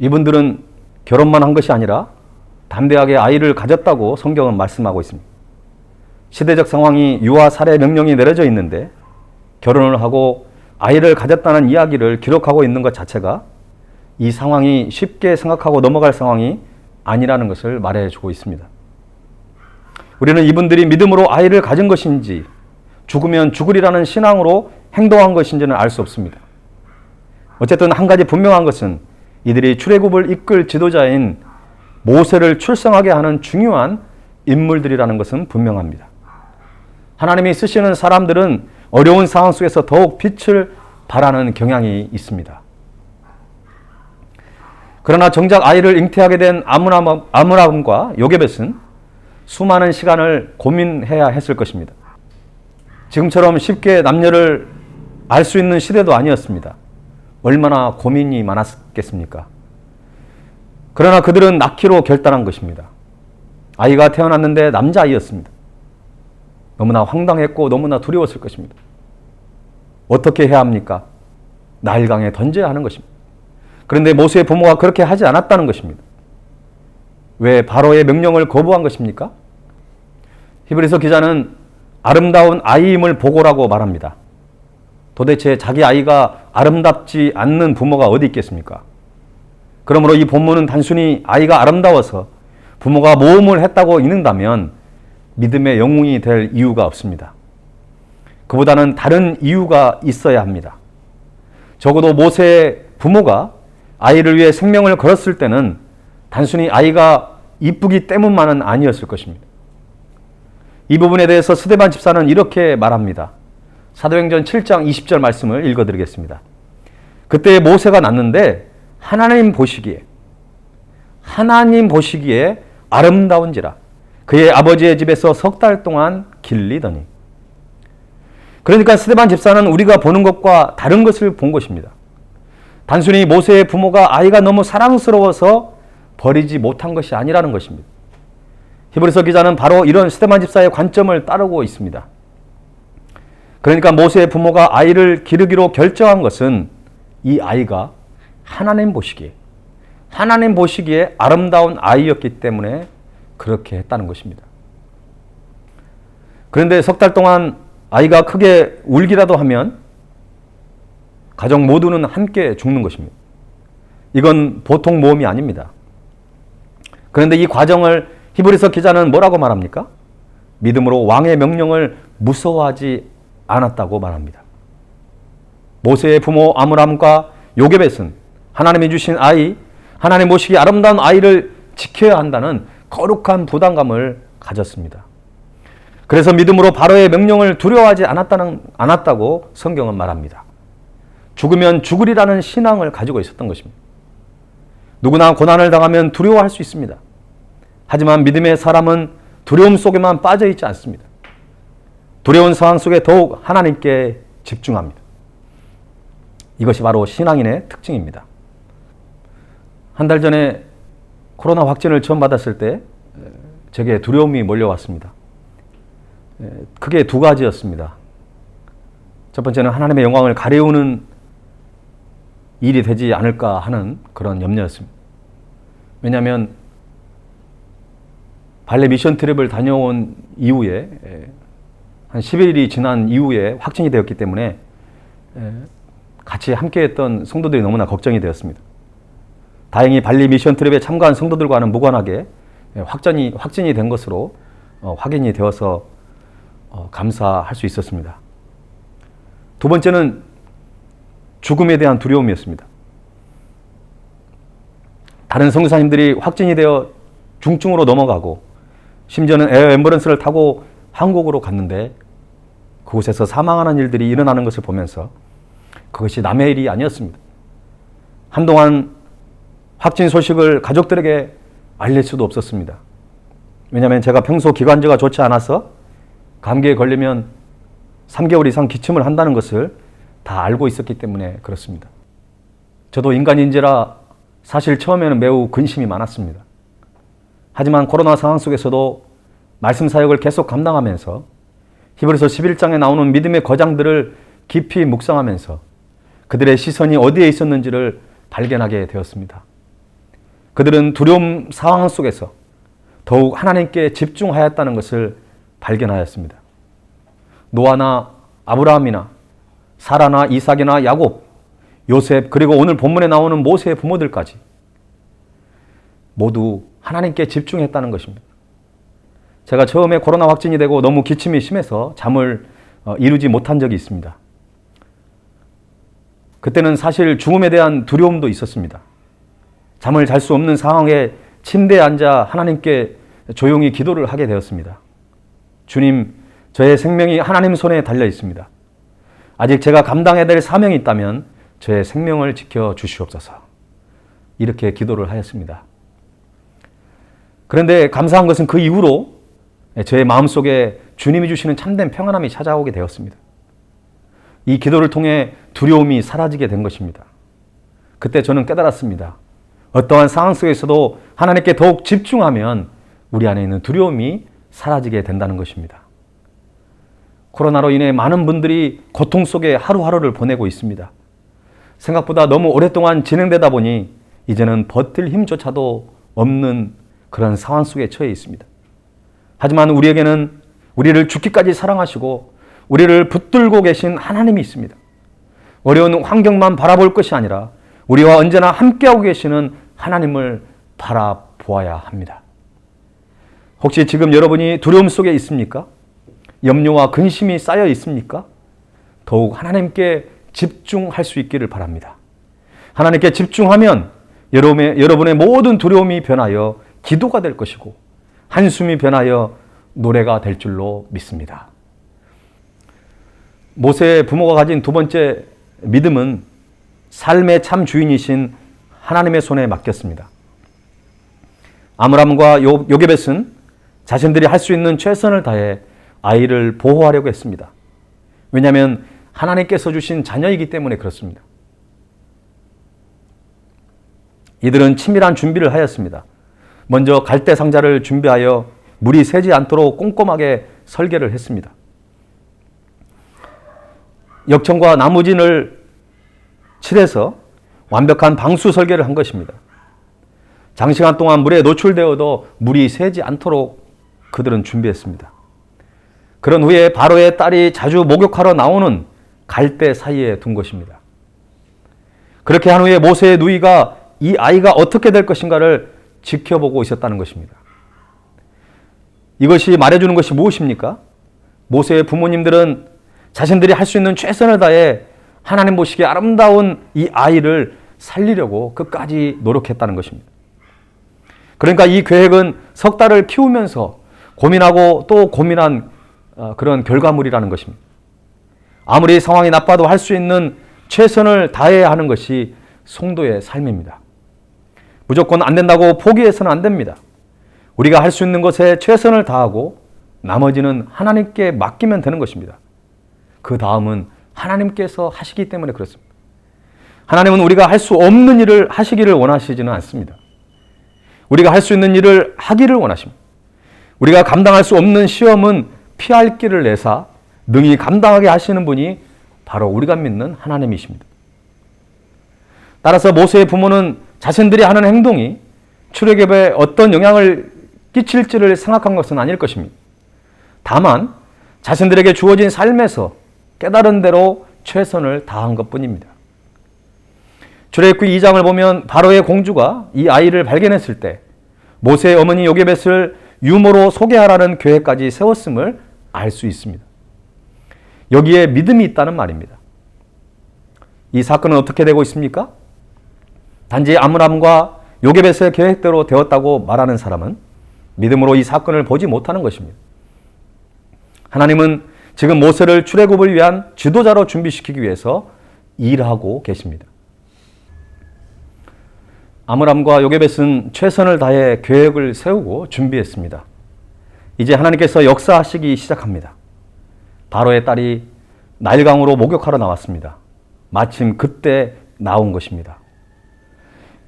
S3: 이분들은 결혼만 한 것이 아니라 담대하게 아이를 가졌다고 성경은 말씀하고 있습니다. 시대적 상황이 유아 살해 명령이 내려져 있는데 결혼을 하고 아이를 가졌다는 이야기를 기록하고 있는 것 자체가 이 상황이 쉽게 생각하고 넘어갈 상황이 아니라는 것을 말해주고 있습니다. 우리는 이분들이 믿음으로 아이를 가진 것인지 죽으면 죽으리라는 신앙으로 행동한 것인지는 알 수 없습니다. 어쨌든 한 가지 분명한 것은 이들이 출애굽을 이끌 지도자인 모세를 출생하게 하는 중요한 인물들이라는 것은 분명합니다. 하나님이 쓰시는 사람들은 어려운 상황 속에서 더욱 빛을 발하는 경향이 있습니다. 그러나 정작 아이를 잉태하게 된 아므람과 요게벳은 수많은 시간을 고민해야 했을 것입니다. 지금처럼 쉽게 남녀를 알 수 있는 시대도 아니었습니다. 얼마나 고민이 많았겠습니까? 그러나 그들은 낳기로 결단한 것입니다. 아이가 태어났는데 남자아이였습니다. 너무나 황당했고 너무나 두려웠을 것입니다. 어떻게 해야 합니까? 나일강에 던져야 하는 것입니다. 그런데 모세의 부모가 그렇게 하지 않았다는 것입니다. 왜 바로의 명령을 거부한 것입니까? 히브리서 기자는 아름다운 아이임을 보고라고 말합니다. 도대체 자기 아이가 아름답지 않는 부모가 어디 있겠습니까? 그러므로 이 본문은 단순히 아이가 아름다워서 부모가 모험을 했다고 읽는다면 믿음의 영웅이 될 이유가 없습니다. 그보다는 다른 이유가 있어야 합니다. 적어도 모세의 부모가 아이를 위해 생명을 걸었을 때는 단순히 아이가 이쁘기 때문만은 아니었을 것입니다. 이 부분에 대해서 스데반 집사는 이렇게 말합니다. 사도행전 7장 20절 말씀을 읽어드리겠습니다. 그때 모세가 낳는데 하나님 보시기에 아름다운지라 그의 아버지의 집에서 3달 동안 길리더니. 그러니까 스데반 집사는 우리가 보는 것과 다른 것을 본 것입니다. 단순히 모세의 부모가 아이가 너무 사랑스러워서 버리지 못한 것이 아니라는 것입니다. 히브리서 기자는 바로 이런 스데반 집사의 관점을 따르고 있습니다. 그러니까 모세의 부모가 아이를 기르기로 결정한 것은 이 아이가 하나님 보시기에 아름다운 아이였기 때문에 그렇게 했다는 것입니다. 그런데 3달 동안 아이가 크게 울기라도 하면 가족 모두는 함께 죽는 것입니다. 이건 보통 모험이 아닙니다. 그런데 이 과정을 히브리서 기자는 뭐라고 말합니까? 믿음으로 왕의 명령을 무서워하지 않았다고 말합니다. 모세의 부모 아므람과 요게벳은 하나님이 주신 아이, 하나님 보시기에 아름다운 아이를 지켜야 한다는 거룩한 부담감을 가졌습니다. 그래서 믿음으로 바로의 명령을 두려워하지 않았다고 성경은 말합니다. 죽으면 죽으리라는 신앙을 가지고 있었던 것입니다. 누구나 고난을 당하면 두려워할 수 있습니다. 하지만 믿음의 사람은 두려움 속에만 빠져 있지 않습니다. 두려운 상황 속에 더욱 하나님께 집중합니다. 이것이 바로 신앙인의 특징입니다. 한 달 전에 코로나 확진을 처음 받았을 때 제게 두려움이 몰려왔습니다. 크게 두 가지였습니다. 첫 번째는 하나님의 영광을 가려우는 일이 되지 않을까 하는 그런 염려였습니다. 왜냐하면 발레 미션 트립을 다녀온 이후에 한 10일이 지난 이후에 확진이 되었기 때문에 같이 함께했던 성도들이 너무나 걱정이 되었습니다. 다행히 발리 미션 트립에 참가한 성도들과는 무관하게 확진이 된 것으로 확인이 되어서 감사할 수 있었습니다. 두 번째는 죽음에 대한 두려움이었습니다. 다른 선교사님들이 확진이 되어 중증으로 넘어가고 심지어는 에어 앰뷸런스를 타고 한국으로 갔는데 그곳에서 사망하는 일들이 일어나는 것을 보면서 그것이 남의 일이 아니었습니다. 한동안 확진 소식을 가족들에게 알릴 수도 없었습니다. 왜냐하면 제가 평소 기관지가 좋지 않아서 감기에 걸리면 3개월 이상 기침을 한다는 것을 다 알고 있었기 때문에 그렇습니다. 저도 인간인지라 사실 처음에는 매우 근심이 많았습니다. 하지만 코로나 상황 속에서도 말씀 사역을 계속 감당하면서 히브리서 11장에 나오는 믿음의 거장들을 깊이 묵상하면서 그들의 시선이 어디에 있었는지를 발견하게 되었습니다. 그들은 두려움 상황 속에서 더욱 하나님께 집중하였다는 것을 발견하였습니다. 노아나 아브라함이나 사라나 이삭이나 야곱, 요셉, 그리고 오늘 본문에 나오는 모세의 부모들까지 모두 하나님께 집중했다는 것입니다. 제가 처음에 코로나 확진이 되고 너무 기침이 심해서 잠을 이루지 못한 적이 있습니다. 그때는 사실 죽음에 대한 두려움도 있었습니다. 잠을 잘 수 없는 상황에 침대에 앉아 하나님께 조용히 기도를 하게 되었습니다. 주님, 저의 생명이 하나님 손에 달려 있습니다. 아직 제가 감당해야 될 사명이 있다면 저의 생명을 지켜 주시옵소서. 이렇게 기도를 하였습니다. 그런데 감사한 것은 그 이후로 저의 마음속에 주님이 주시는 참된 평안함이 찾아오게 되었습니다. 이 기도를 통해 두려움이 사라지게 된 것입니다. 그때 저는 깨달았습니다. 어떠한 상황 속에서도 하나님께 더욱 집중하면 우리 안에 있는 두려움이 사라지게 된다는 것입니다. 코로나로 인해 많은 분들이 고통 속에 하루하루를 보내고 있습니다. 생각보다 너무 오랫동안 진행되다 보니 이제는 버틸 힘조차도 없는 그런 상황 속에 처해 있습니다. 하지만 우리에게는 우리를 죽기까지 사랑하시고 우리를 붙들고 계신 하나님이 있습니다. 어려운 환경만 바라볼 것이 아니라 우리와 언제나 함께하고 계시는 하나님을 바라보아야 합니다. 혹시 지금 여러분이 두려움 속에 있습니까? 염려와 근심이 쌓여 있습니까? 더욱 하나님께 집중할 수 있기를 바랍니다. 하나님께 집중하면 여러분의 모든 두려움이 변하여 기도가 될 것이고 한숨이 변하여 노래가 될 줄로 믿습니다. 모세의 부모가 가진 두 번째 믿음은 삶의 참 주인이신 하나님의 손에 맡겼습니다. 아므람과 요게벳은 자신들이 할 수 있는 최선을 다해 아이를 보호하려고 했습니다. 왜냐하면 하나님께서 주신 자녀이기 때문에 그렇습니다. 이들은 치밀한 준비를 하였습니다. 먼저 갈대 상자를 준비하여 물이 새지 않도록 꼼꼼하게 설계를 했습니다. 역청과 나무진을 칠해서 완벽한 방수 설계를 한 것입니다. 장시간 동안 물에 노출되어도 물이 새지 않도록 그들은 준비했습니다. 그런 후에 바로의 딸이 자주 목욕하러 나오는 갈대 사이에 둔 것입니다. 그렇게 한 후에 모세의 누이가 이 아이가 어떻게 될 것인가를 지켜보고 있었다는 것입니다. 이것이 말해주는 것이 무엇입니까? 모세의 부모님들은 자신들이 할 수 있는 최선을 다해 하나님 보시기에 아름다운 이 아이를 살리려고 끝까지 노력했다는 것입니다. 그러니까 이 계획은 석 달을 키우면서 고민하고 또 고민한 그런 결과물이라는 것입니다. 아무리 상황이 나빠도 할 수 있는 최선을 다해야 하는 것이 성도의 삶입니다. 무조건 안 된다고 포기해서는 안 됩니다. 우리가 할 수 있는 것에 최선을 다하고 나머지는 하나님께 맡기면 되는 것입니다. 그 다음은 하나님께서 하시기 때문에 그렇습니다. 하나님은 우리가 할 수 없는 일을 하시기를 원하시지는 않습니다. 우리가 할 수 있는 일을 하기를 원하십니다. 우리가 감당할 수 없는 시험은 피할 길을 내사 능히 감당하게 하시는 분이 바로 우리가 믿는 하나님이십니다. 따라서 모세의 부모는 자신들이 하는 행동이 출애굽에 어떤 영향을 끼칠지를 생각한 것은 아닐 것입니다. 다만 자신들에게 주어진 삶에서 깨달은 대로 최선을 다한 것뿐입니다. 출애굽기 2장을 보면 바로의 공주가 이 아이를 발견했을 때 모세의 어머니 요게벳을 유모로 소개하라는 계획까지 세웠음을 알 수 있습니다. 여기에 믿음이 있다는 말입니다. 이 사건은 어떻게 되고 있습니까? 단지 아므람과 요게벳의 계획대로 되었다고 말하는 사람은 믿음으로 이 사건을 보지 못하는 것입니다. 하나님은 지금 모세를 출애굽을 위한 지도자로 준비시키기 위해서 일하고 계십니다. 아므람과 요게벳은 최선을 다해 계획을 세우고 준비했습니다. 이제 하나님께서 역사하시기 시작합니다. 바로의 딸이 나일강으로 목욕하러 나왔습니다. 마침 그때 나온 것입니다.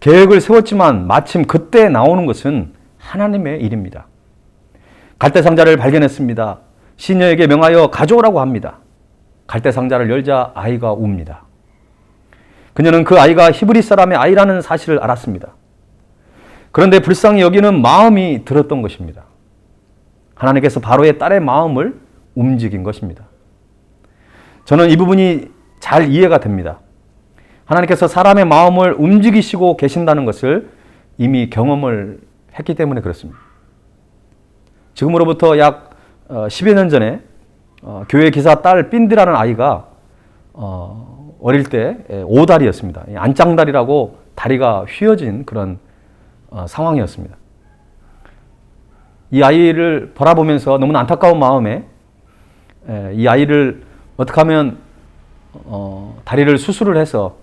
S3: 계획을 세웠지만 마침 그때 나오는 것은 하나님의 일입니다. 갈대상자를 발견했습니다. 시녀에게 명하여 가져오라고 합니다. 갈대상자를 열자 아이가 웁니다. 그녀는 그 아이가 히브리 사람의 아이라는 사실을 알았습니다. 그런데 불쌍히 여기는 마음이 들었던 것입니다. 하나님께서 바로의 딸의 마음을 움직인 것입니다. 저는 이 부분이 잘 이해가 됩니다. 하나님께서 사람의 마음을 움직이시고 계신다는 것을 이미 경험을 했기 때문에 그렇습니다. 지금으로부터 약 10여 년 전에 교회 기사 딸 빈디라는 아이가 어릴 때 오다리였습니다. 안짱다리라고 다리가 휘어진 그런 상황이었습니다. 이 아이를 바라보면서 너무나 안타까운 마음에 이 아이를 어떻게 하면 다리를 수술을 해서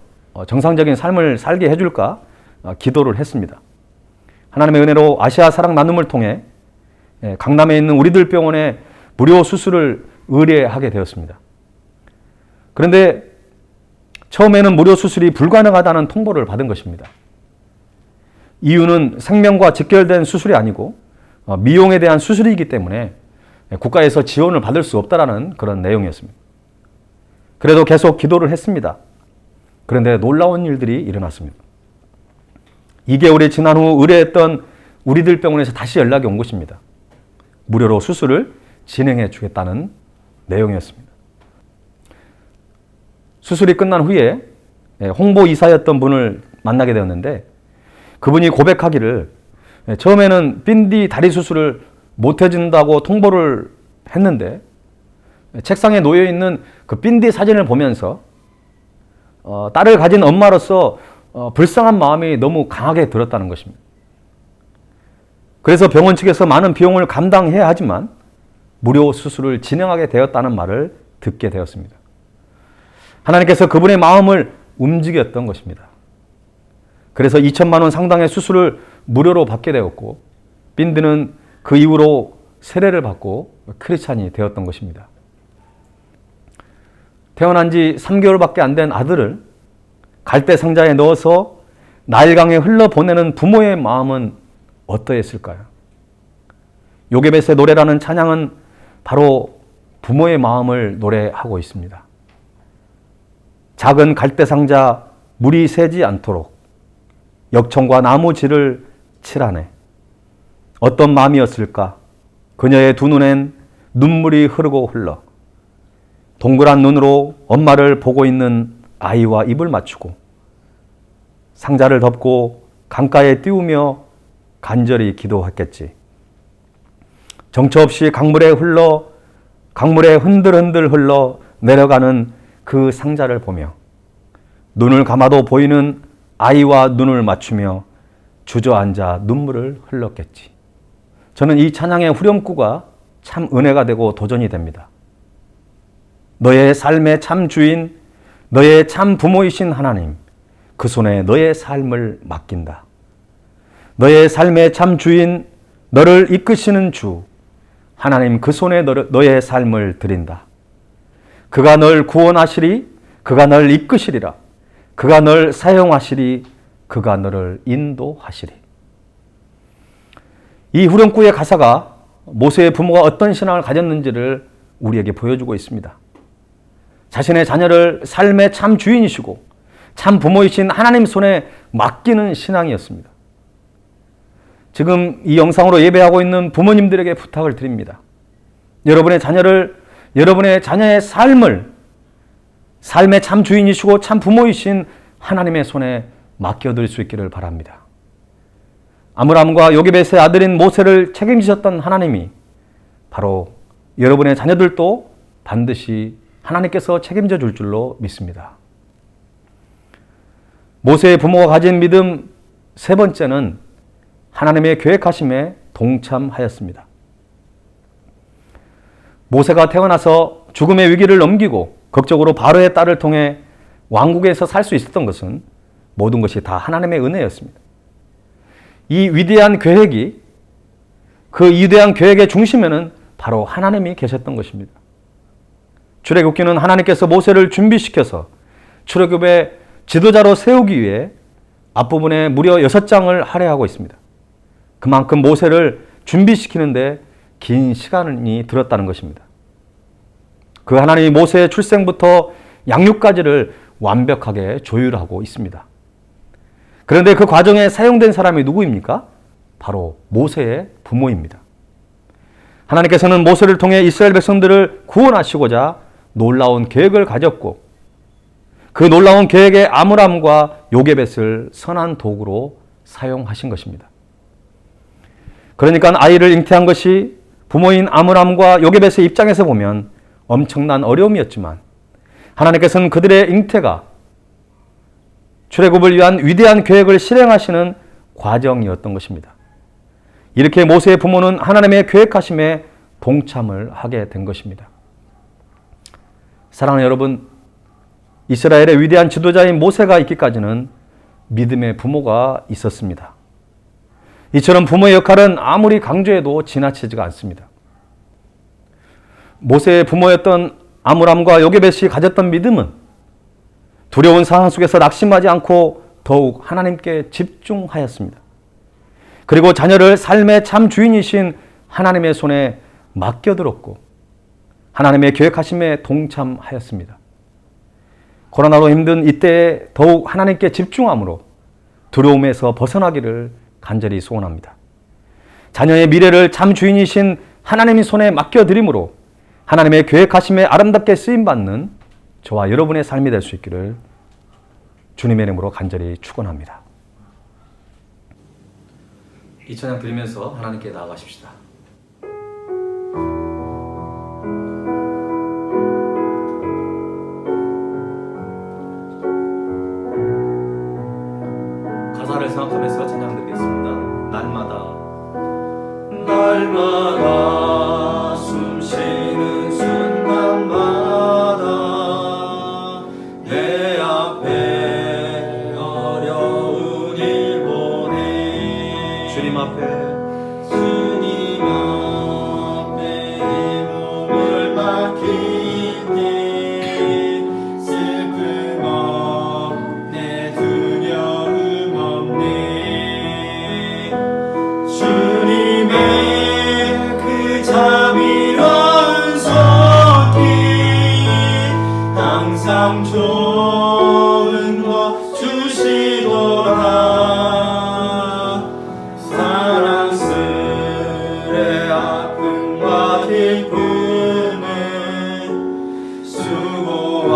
S3: 정상적인 삶을 살게 해줄까 기도를 했습니다. 하나님의 은혜로 아시아 사랑 나눔을 통해 강남에 있는 우리들 병원에 무료 수술을 의뢰하게 되었습니다. 그런데 처음에는 무료 수술이 불가능하다는 통보를 받은 것입니다. 이유는 생명과 직결된 수술이 아니고 미용에 대한 수술이기 때문에 국가에서 지원을 받을 수 없다라는 그런 내용이었습니다. 그래도 계속 기도를 했습니다. 그런데 놀라운 일들이 일어났습니다. 2개월이 지난 후 의뢰했던 우리들 병원에서 다시 연락이 온 것입니다. 무료로 수술을 진행해 주겠다는 내용이었습니다. 수술이 끝난 후에 홍보이사였던 분을 만나게 되었는데 그분이 고백하기를 처음에는 빈디 다리 수술을 못 해준다고 통보를 했는데 책상에 놓여있는 그 빈디 사진을 보면서 딸을 가진 엄마로서 불쌍한 마음이 너무 강하게 들었다는 것입니다. 그래서 병원 측에서 많은 비용을 감당해야 하지만 무료 수술을 진행하게 되었다는 말을 듣게 되었습니다. 하나님께서 그분의 마음을 움직였던 것입니다. 그래서 2천만 원 상당의 수술을 무료로 받게 되었고 빈디는 그 이후로 세례를 받고 크리스찬이 되었던 것입니다. 태어난 지 3개월밖에 안 된 아들을 갈대 상자에 넣어서 나일강에 흘러보내는 부모의 마음은 어떠했을까요? 요게벳의 노래라는 찬양은 바로 부모의 마음을 노래하고 있습니다. 작은 갈대 상자 물이 새지 않도록 역청과 나무질을 칠하네. 어떤 마음이었을까? 그녀의 두 눈엔 눈물이 흐르고 흘러 동그란 눈으로 엄마를 보고 있는 아이와 입을 맞추고 상자를 덮고 강가에 띄우며 간절히 기도했겠지. 정처 없이 강물에 흔들흔들 흘러 내려가는 그 상자를 보며 눈을 감아도 보이는 아이와 눈을 맞추며 주저앉아 눈물을 흘렸겠지. 저는 이 찬양의 후렴구가 참 은혜가 되고 도전이 됩니다. 너의 삶의 참 주인, 너의 참 부모이신 하나님, 그 손에 너의 삶을 맡긴다. 너의 삶의 참 주인, 너를 이끄시는 주, 하나님 그 손에 너의 삶을 드린다. 그가 널 구원하시리, 그가 널 이끄시리라. 그가 널 사용하시리, 그가 너를 인도하시리. 이 후렴구의 가사가 모세의 부모가 어떤 신앙을 가졌는지를 우리에게 보여주고 있습니다. 자신의 자녀를 삶의 참 주인이시고 참 부모이신 하나님 손에 맡기는 신앙이었습니다. 지금 이 영상으로 예배하고 있는 부모님들에게 부탁을 드립니다. 여러분의 자녀의 삶을 삶의 참 주인이시고 참 부모이신 하나님의 손에 맡겨드릴 수 있기를 바랍니다. 아므람과 요게벳의 아들인 모세를 책임지셨던 하나님이 바로 여러분의 자녀들도 반드시 하나님께서 책임져 줄 줄로 믿습니다. 모세의 부모가 가진 믿음 세 번째는 하나님의 계획하심에 동참하였습니다. 모세가 태어나서 죽음의 위기를 넘기고 극적으로 바로의 딸을 통해 왕국에서 살 수 있었던 것은 모든 것이 다 하나님의 은혜였습니다. 이 위대한 계획이 그 위대한 계획의 중심에는 바로 하나님이 계셨던 것입니다. 출애굽기는 하나님께서 모세를 준비시켜서 출애굽의 지도자로 세우기 위해 앞부분에 무려 6장을 할애하고 있습니다. 그만큼 모세를 준비시키는데 긴 시간이 들었다는 것입니다. 그 하나님이 모세의 출생부터 양육까지를 완벽하게 조율하고 있습니다. 그런데 그 과정에 사용된 사람이 누구입니까?
S6: 바로 모세의 부모입니다. 하나님께서는 모세를 통해 이스라엘 백성들을 구원하시고자 놀라운 계획을 가졌고 그 놀라운 계획에 아므람과 요게벳을 선한 도구로 사용하신 것입니다. 그러니까 아이를 잉태한 것이 부모인 아므람과 요게벳의 입장에서 보면 엄청난 어려움이었지만 하나님께서는 그들의 잉태가 출애굽을 위한 위대한 계획을 실행하시는 과정이었던 것입니다. 이렇게 모세의 부모는 하나님의 계획하심에 동참을 하게 된 것입니다. 사랑하는 여러분, 이스라엘의 위대한 지도자인 모세가 있기까지는 믿음의 부모가 있었습니다. 이처럼 부모의 역할은 아무리 강조해도 지나치지가 않습니다. 모세의 부모였던 아므람과 요게벳이 가졌던 믿음은 두려운 상황 속에서 낙심하지 않고 더욱 하나님께 집중하였습니다. 그리고 자녀를 삶의 참 주인이신 하나님의 손에 맡겨들었고 하나님의 계획하심에 동참하였습니다. 코로나로 힘든 이때에 더욱 하나님께 집중함으로 두려움에서 벗어나기를 간절히 소원합니다. 자녀의 미래를 참 주인이신 하나님의 손에 맡겨드림으로 하나님의 계획하심에 아름답게 쓰임받는 저와 여러분의 삶이 될 수 있기를 주님의 이름으로 간절히 축원합니다.
S3: 이 찬양 드리면서 하나님께 나아가십시다. 가사를 생각하면서 찬양 드리겠습니다. 날마다 숨 쉬는 순간마다 내 앞에 어려운 일 보내 주님 앞에 내 몸을 맡길 때 슬픔 없네 두려움 없네 주님의 그 자비로운 손길 항상 좋은 것 주시도다 사랑스레 아픔과 기쁨은 수고와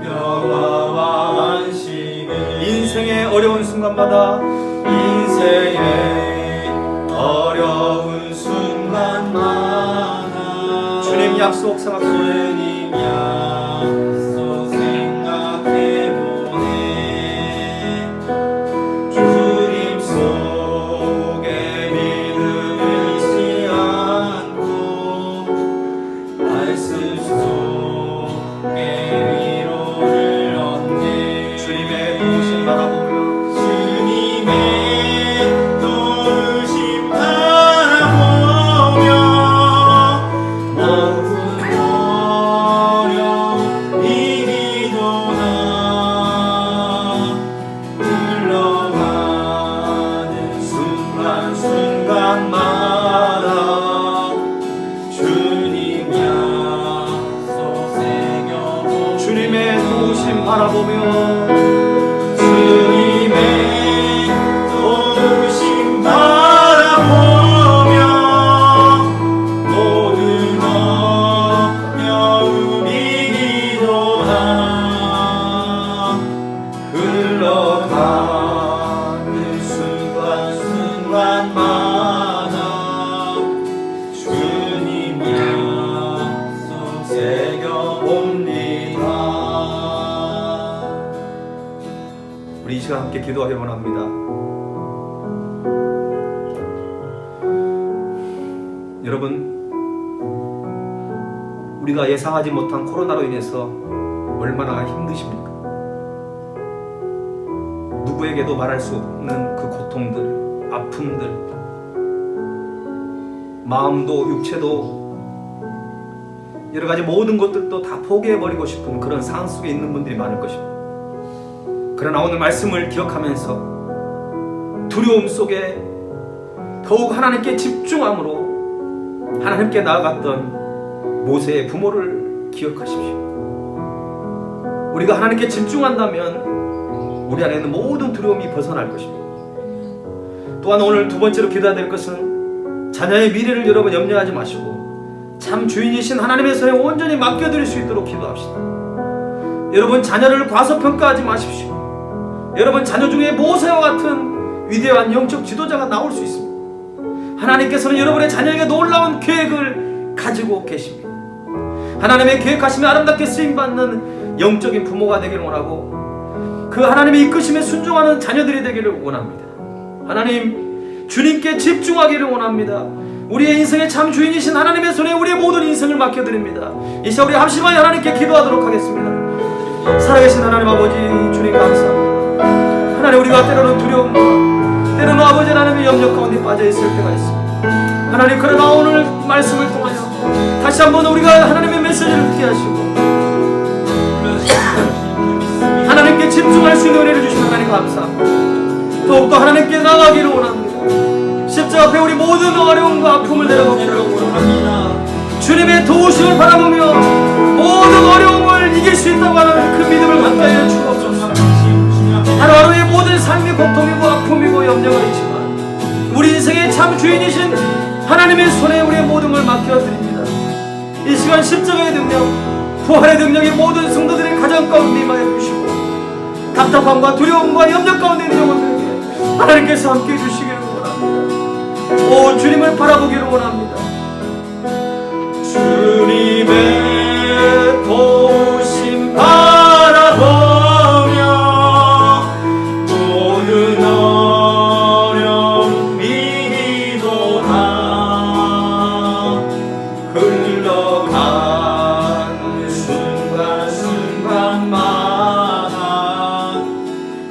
S3: 평화와 안식은 인생의 어려운 순간마다 어려운 순간마다 주님 약속 생각해 보내 주님 속에 믿음 잃지 않고 말씀 속에 위로를 얻네 주님의 도우심 바라보며 모든 어려움 이기도다 흘러가는 순간순간마다 주님 약속 새겨봅니다. 우리 이 시간 함께 기도하기 원합니다. 여러분, 우리가 예상하지 못한 코로나로 인해서 얼마나 힘드십니까? 누구에게도 말할 수 없는 그 고통들, 아픔들, 마음도 육체도 여러 가지 모든 것들도 다 포기해버리고 싶은 그런 상황 속에 있는 분들이 많을 것입니다. 그러나 오늘 말씀을 기억하면서 두려움 속에 더욱 하나님께 집중함으로 하나님께 나아갔던 모세의 부모를 기억하십시오. 우리가 하나님께 집중한다면 우리 안에 있는 모든 두려움이 벗어날 것입니다. 또한 오늘 두 번째로 기도해야 될 것은 자녀의 미래를 여러분 염려하지 마시고 참 주인이신 하나님의 손에 온전히 맡겨드릴 수 있도록 기도합시다. 여러분 자녀를 과소평가하지 마십시오. 여러분 자녀 중에 모세와 같은 위대한 영적 지도자가 나올 수 있습니다. 하나님께서는 여러분의 자녀에게 놀라운 계획을 가지고 계십니다. 하나님의 계획하심에 아름답게 쓰임받는 영적인 부모가 되기를 원하고 그 하나님의 이끄심에 순종하는 자녀들이 되기를 원합니다. 하나님 주님께 집중하기를 원합니다. 우리의 인생의 참 주인이신 하나님의 손에 우리의 모든 인생을 맡겨드립니다. 이 시간 우리 합심하여 하나님께 기도하도록 하겠습니다. 살아계신 하나님 아버지 주님 감사합니다. 하나님 우리가 때로는 두려움과 때로는 아버지 하나님의 염려 가운데 빠져있을 때가 있습니다. 하나님 그러나 오늘 말씀을 통하여 다시 한번 우리가 하나님의 메시지를 듣게 하시고 하나님께 집중할 수 있는 은혜를 주신 하나님 감사합니다. 더욱더 하나님께 나아가기를 원합니다. 십자가 앞에 우리 모든 어려움과 아픔을 내려놓기를 원합니다. 주님의 도우심을 바라보며 모든 어려움을 이길 수 있다고 하는 그 믿음을 갖게 하여 주옵소서. 하루하루의 모든 삶이 고통이고 아픔이고 염려가 있지만 우리 인생의 참 주인이신 하나님의 손에 우리의 모든 걸 맡겨드립니다. 이 시간 십자가의 능력, 부활의 능력이 모든 성도들의 가정 가운데 임하여 주시고 답답함과 두려움과 염려 가운데 있는 영혼들에게 하나님께서 함께 해주시기를 원합니다. 오 주님을 바라보기를 원합니다.
S5: 주님의 도우심 바라보며 모든 어려움 이기도다. 흘러간 순간순간마다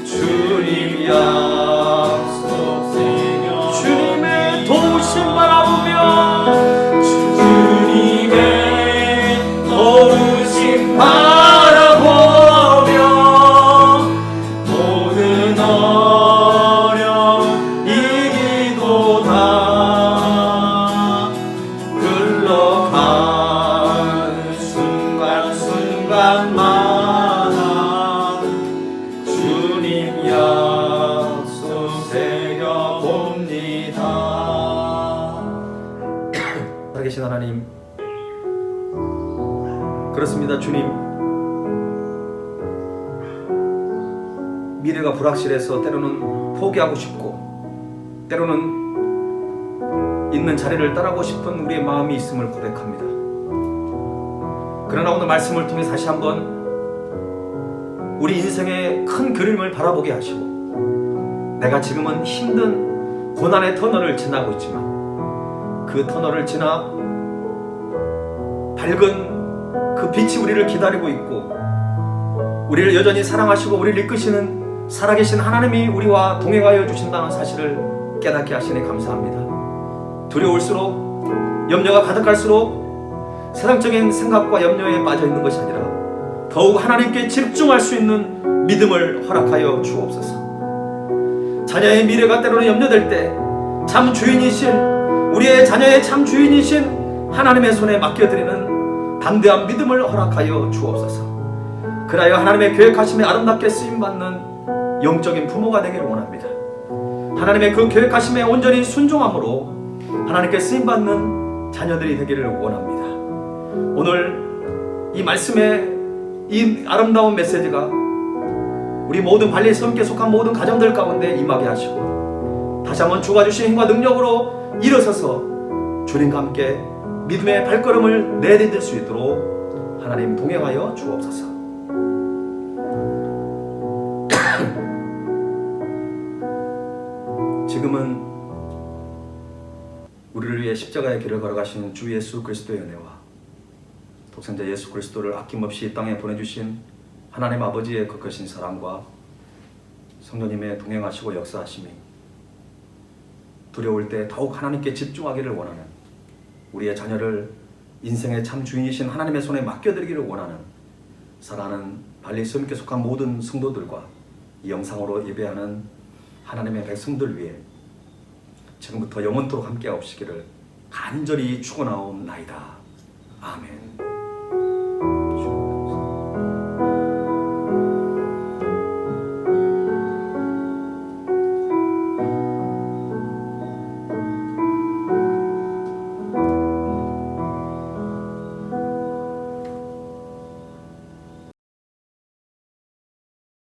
S5: 주님 약속 새겨 주님의 도우심 바라보며 도우심 바라보며 모든 어려움 이기도다. 흘러간 순간순간마다 주님 약속 새겨봅니다.
S3: 살아계신 하나님 그렇습니다. 주님 미래가 불확실해서 때로는 포기하고 싶고 때로는 있는 자리를 떠나고 싶은 우리의 마음이 있음을 고백합니다. 그러나 오늘 말씀을 통해 다시 한번 우리 인생의 큰 그림을 바라보게 하시고 내가 지금은 힘든 고난의 터널을 지나고 있지만 그 터널을 지나 밝은 그 빛이 우리를 기다리고 있고 우리를 여전히 사랑하시고 우리를 이끄시는 살아계신 하나님이 우리와 동행하여 주신다는 사실을 깨닫게 하시니 감사합니다. 두려울수록 염려가 가득할수록 세상적인 생각과 염려에 빠져 있는 것이 아니라 더욱 하나님께 집중할 수 있는 믿음을 허락하여 주옵소서. 자녀의 미래가 때로는 염려될 때 참 주인이신 우리의 자녀의 참 주인이신 하나님의 손에 맡겨드리는 담대한 믿음을 허락하여 주옵소서. 그라여 하나님의 계획하심에 아름답게 쓰임받는 영적인 부모가 되기를 원합니다. 하나님의 그 계획하심에 온전히 순종함으로 하나님께 쓰임받는 자녀들이 되기를 원합니다. 오늘 이 말씀의 이 아름다운 메시지가 우리 모든 발리 섬께 속한 모든 가정들 가운데 임하게 하시고 다시 한번 주가 주신 힘과 능력으로 일어서서 주님과 함께 믿음의 발걸음을 내디딜 수 있도록 하나님 동행하여 주옵소서. 지금은 우리를 위해 십자가의 길을 걸어가신 주 예수 그리스도의 은혜와 독생자 예수 그리스도를 아낌없이 이 땅에 보내주신 하나님 아버지의 거크신 사랑과 성령님의 동행하시고 역사하심이 두려울 때 더욱 하나님께 집중하기를 원하는 우리의 자녀를 인생의 참 주인이신 하나님의 손에 맡겨드리기를 원하는 사랑하는 발리 섬께 속한 모든 성도들과 이 영상으로 예배하는 하나님의 백성들 위해 지금부터 영원토록 함께 하옵시기를 간절히 축원하옵나이다. 아멘.